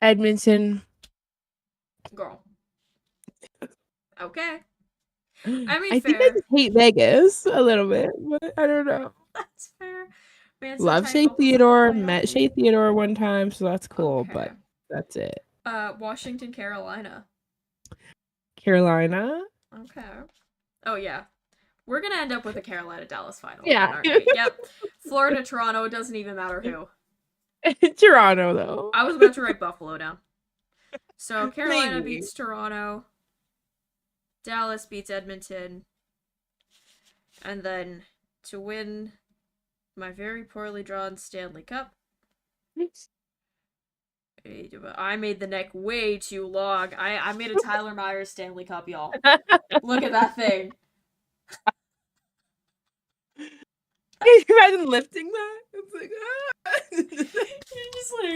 Edmonton. Girl. Okay. I mean, I think I fair. just hate Vegas a little bit, but I don't know. That's fair. Man, Love sometimes Shea help us in the Theodore. Met playoffs. Shea Theodore one time, so that's cool, Okay. but that's it. Washington, Carolina. Carolina. Okay. Oh yeah. We're gonna end up with a Carolina Dallas final again, Yeah. aren't we? Yep. Florida, Toronto, it doesn't even matter who. Toronto though. I was about to write Buffalo down. So Carolina Maybe. beats Toronto. Dallas beats Edmonton. And then to win my very poorly drawn Stanley Cup. I made the neck way too long. I made a Tyler Myers Stanley Cup, y'all. Look at that thing. Can you imagine lifting that? It's like, You're just like,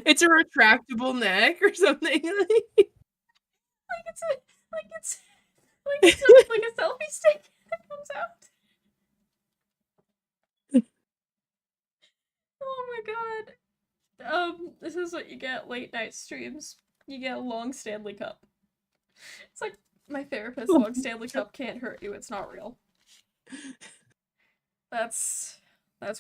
it's a retractable neck or something. it's a, like a selfie stick that comes out. Oh my god. This is what you get late night streams. You get a long Stanley Cup. It's like my therapist, long Stanley Cup can't hurt you. It's not real. That's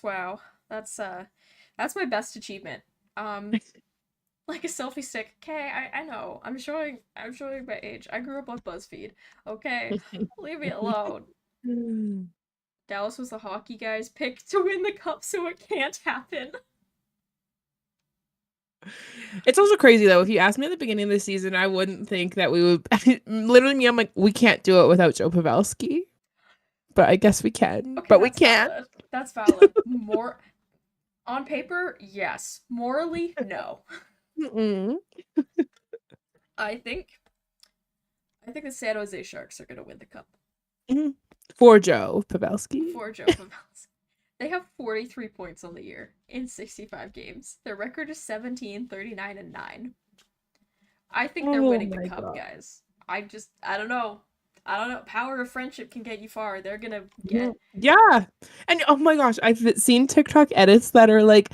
wow. That's my best achievement. Like a selfie stick. Okay, I know. I'm showing my age. I grew up on BuzzFeed. Okay, leave me alone. Dallas was the hockey guy's pick to win the cup, so it can't happen. It's also crazy though. If you asked me at the beginning of the season, I wouldn't think that we would. Literally, me, I'm like, we can't do it without Joe Pavelski. But I guess we can. Okay, but we can't. Valid. That's valid. More on paper, yes. Morally, no. I think the San Jose Sharks are gonna win the cup. For Joe Pavelski. For Joe Pavelski. They have 43 points on the year in 65 games. Their record is 17, 39, and 9. I think they're winning the cup, guys. I don't know. Power of friendship can get you far. They're gonna get... Yeah. And oh my gosh, I've seen TikTok edits that are like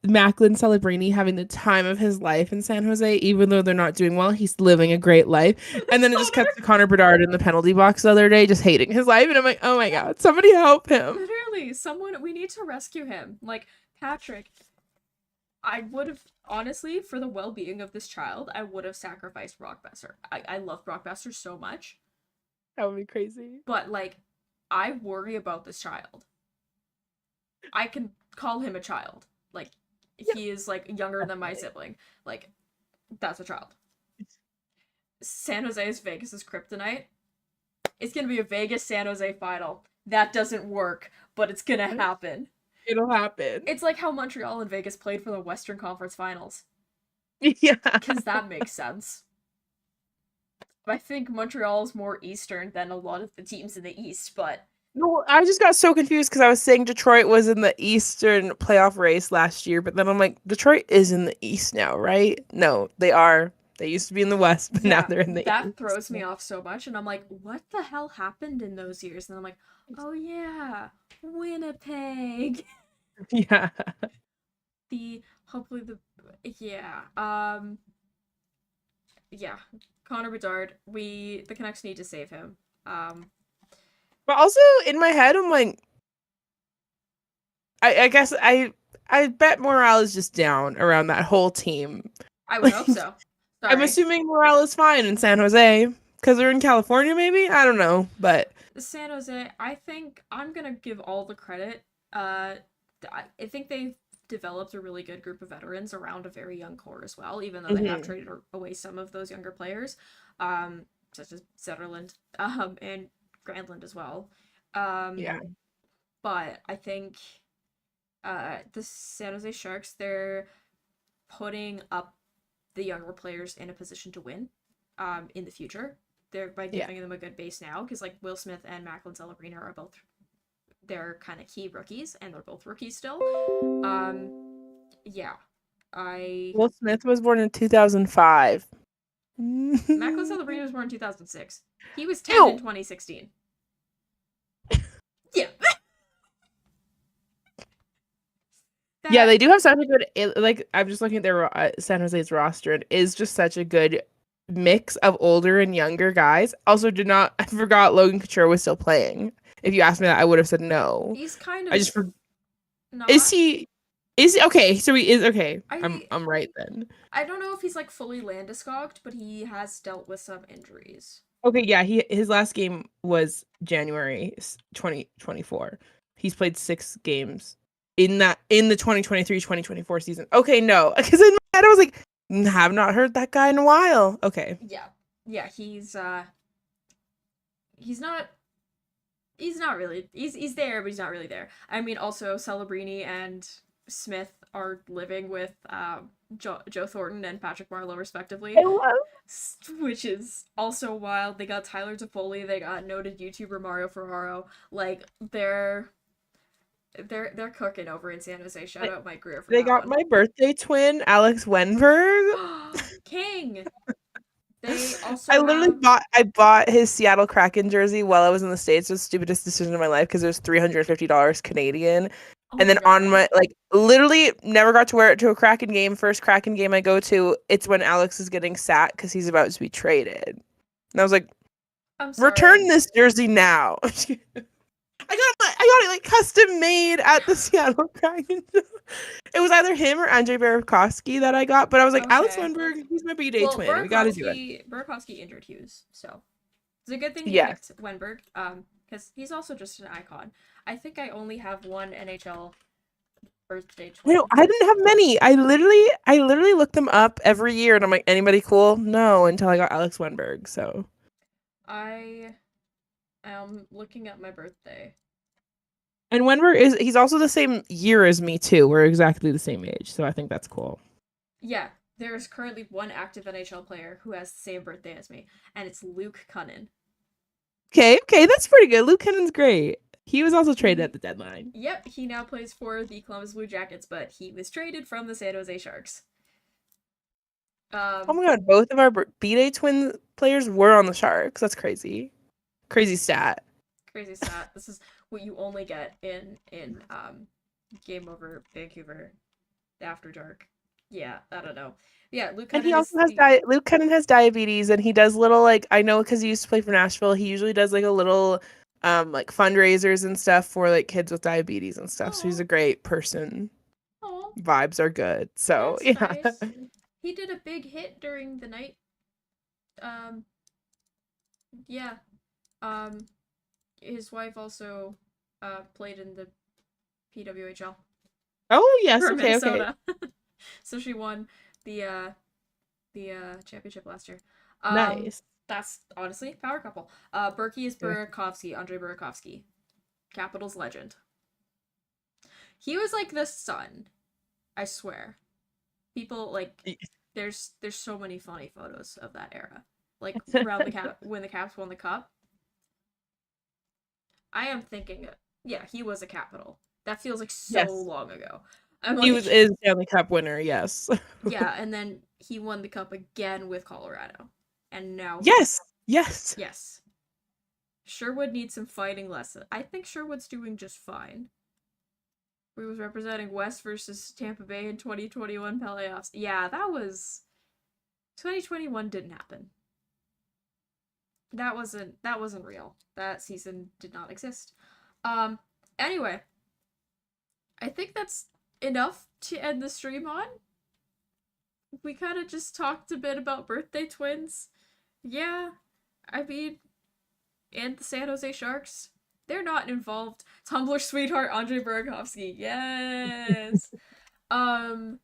Macklin Celebrini having the time of his life in San Jose, even though they're not doing well. He's living a great life. And then it just cuts to Connor Bedard in the penalty box the other day, just hating his life. And I'm like, oh my God, somebody help him. Literally, we need to rescue him. Like, Patrick, I would have, honestly, for the well-being of this child, I would have sacrificed Brock Besser. I love Brock Besser so much. That would be crazy. But, like, I worry about this child. I can call him a child. Like, he is, like, younger than my sibling. Like, that's a child. San Jose is Vegas's kryptonite. It's gonna be a Vegas-San Jose final. That doesn't work, but it's gonna happen. It'll happen. It's like how Montreal and Vegas played for the Western Conference Finals. Yeah. Because that makes sense. I think Montreal is more Eastern than a lot of the teams in the East, but... No, I just got so confused because I was saying Detroit was in the Eastern playoff race last year, but then I'm like, Detroit is in the East now, right? No, they are. They used to be in the West, but now they're in the East. That throws me off so much, and I'm like, what the hell happened in those years? And then I'm like, oh yeah, Winnipeg. Yeah. Yeah, Connor Bedard, the Canucks need to save him. But also in my head, I'm like, I guess I bet morale is just down around that whole team. I would hope so. Sorry. I'm assuming morale is fine in San Jose because they're in California, maybe? I don't know, but San Jose, I think I'm gonna give all the credit. I think they've developed a really good group of veterans around a very young core as well, even though they have traded away some of those younger players, such as Zetterlund, and Granlund as well. yeah. But I think the San Jose Sharks, they're putting up the younger players in a position to win in the future. They're by giving them a good base now, because like Will Smith and Macklin Celebrini are both, they're kind of key rookies, and they're both rookies still. Will Smith was born in 2005. Macklin Celebrini was born in 2006. He was 10 in 2016. Yeah. Yeah, they do have such a good, like, I'm just looking at their San Jose's roster, and it is just such a good mix of older and younger guys. Also, I forgot Logan Couture was still playing. If you asked me that, I would have said no. He's kind of... I just Is he okay? So he is okay. I'm right then. I don't know if he's like fully landeskog'd, but he has dealt with some injuries. Okay, yeah, his last game was January 2024. He's played 6 games in the 2023-2024 season. Okay, no, because in my head I was like, have not heard that guy in a while. Okay. Yeah, he's not really. He's there, but he's not really there. I mean, also Celebrini and Smith are living with Joe Thornton and Patrick Marleau respectively, which is also wild. They got Tyler Toffoli, they got noted YouTuber Mario Ferraro. Like they're cooking over in San Jose. Shout out Mike Greer for They got my birthday twin, Alex Wenberg. King. They also I bought his Seattle Kraken jersey while I was in the States. It was the stupidest decision of my life because it was $350 Canadian. Oh And my then on god. my like literally never got to wear it to a Kraken game. First Kraken game I go to, it's when Alex is getting sat because he's about to be traded. And I was like, I'm return sorry. this jersey now. I got it like custom made at the Seattle Kraken. It was either him or Andrei Burakovsky that I got, but I was like, Alex Okay. Wenberg, he's my B-Day Well, twin. We got to do it. Burakovsky injured Hughes, so it's a good thing you Yes. picked Wenberg, because he's also just an icon. I think I only have one NHL birthday twin. I didn't have many. I literally looked them up every year, and I'm like, anybody cool? No, until I got Alex Wenberg. So, I am looking at my birthday. and Wenberg he's also the same year as me too. We're exactly the same age, so I think that's cool. Yeah, there is currently one active NHL player who has the same birthday as me, and it's Luke Cunnin. Okay, that's pretty good. Luke Kennan's great. He was also traded at the deadline. Yep, he now plays for the Columbus Blue Jackets, but he was traded from the San Jose Sharks. Oh my god, both of our B-Day twin players were on the Sharks. That's crazy. Crazy stat. Crazy stat. This is what you only get in Game Over Vancouver After Dark. Yeah, I don't know. Yeah, Luke And Cunnin he is also has Luke Cunnin has diabetes, and he does little like I know because he used to play for Nashville. He usually does like a little like fundraisers and stuff for like kids with diabetes and stuff. So he's a great person. Oh, Vibes are good. So that's yeah. nice. He did a big hit during the night. Um, yeah. Um, his wife also played in the PWHL Oh yes, for okay. Minnesota. So she won the championship last year. Nice. That's honestly power couple. Berkey is Yeah. Burakovsky, Andrei Burakovsky, Capitals legend. He was like the son. I swear. People like there's so many funny photos of that era. Like around the cap when the Caps won the cup. I am thinking, yeah, he was a Capital. That feels like so Yes. long ago. I'm He like, is Stanley Cup winner, yes. yeah, and then he won the cup again with Colorado, and now Yes. Yes. yes, Sherwood needs some fighting lesson. I think Sherwood's doing just fine. We was representing West versus Tampa Bay in 2021 playoffs. Yeah, that was 2021 didn't happen. That wasn't real. That season did not exist. Anyway, I think that's enough to end the stream on. We kind of just talked a bit about birthday twins. Yeah, I mean, and the San Jose Sharks. They're not involved. Tumblr sweetheart Andrei Burakovsky. Yes. Um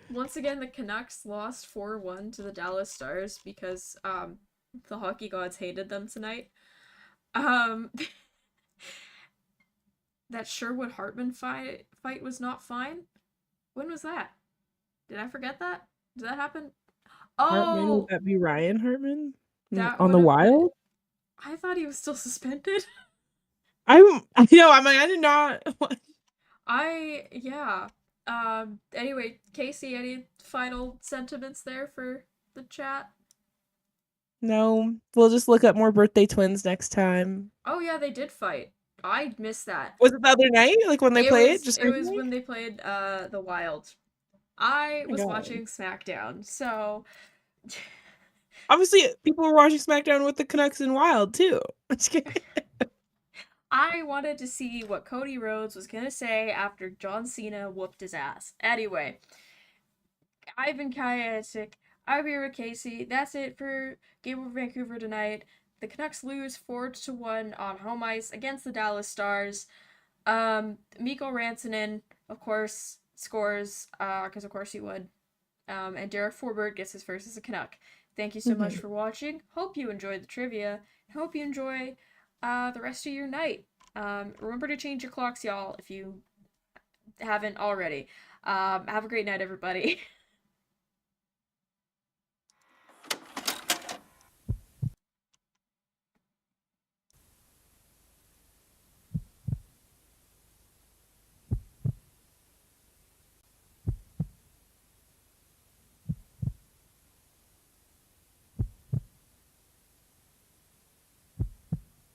Once again the Canucks lost 4-1 to the Dallas Stars because the hockey gods hated them tonight. Um that Sherwood Hartman fight was not fine. When was that? Did I forget that? Did that happen? Hartman, would Oh, that be Ryan Hartman? that On would the have been. Wild? I thought he was still suspended. I'm like, I did not. Yeah. Anyway, Casey, any final sentiments there for the chat? No, we'll just look up more birthday twins next time. Oh yeah, they did fight. I missed that. Was it the other night? Like when they played? Just It was recently? when they played the Wild. I Oh my was God. watching SmackDown, so Obviously, people were watching SmackDown with the Canucks and Wild too. I wanted to see what Cody Rhodes was gonna say after John Cena whooped his ass. Anyway, I've been Kaja Antic. I'm here with Casey. That's it for Game Over Vancouver tonight. The Canucks lose 4-1 on home ice against the Dallas Stars. Mikko Rantanen, of course, scores, because of course he would. And Derek Forbert gets his first as a Canuck. Thank you so much for watching. Hope you enjoyed the trivia. Hope you enjoy the rest of your night. Remember to change your clocks, y'all, if you haven't already. Have a great night, everybody.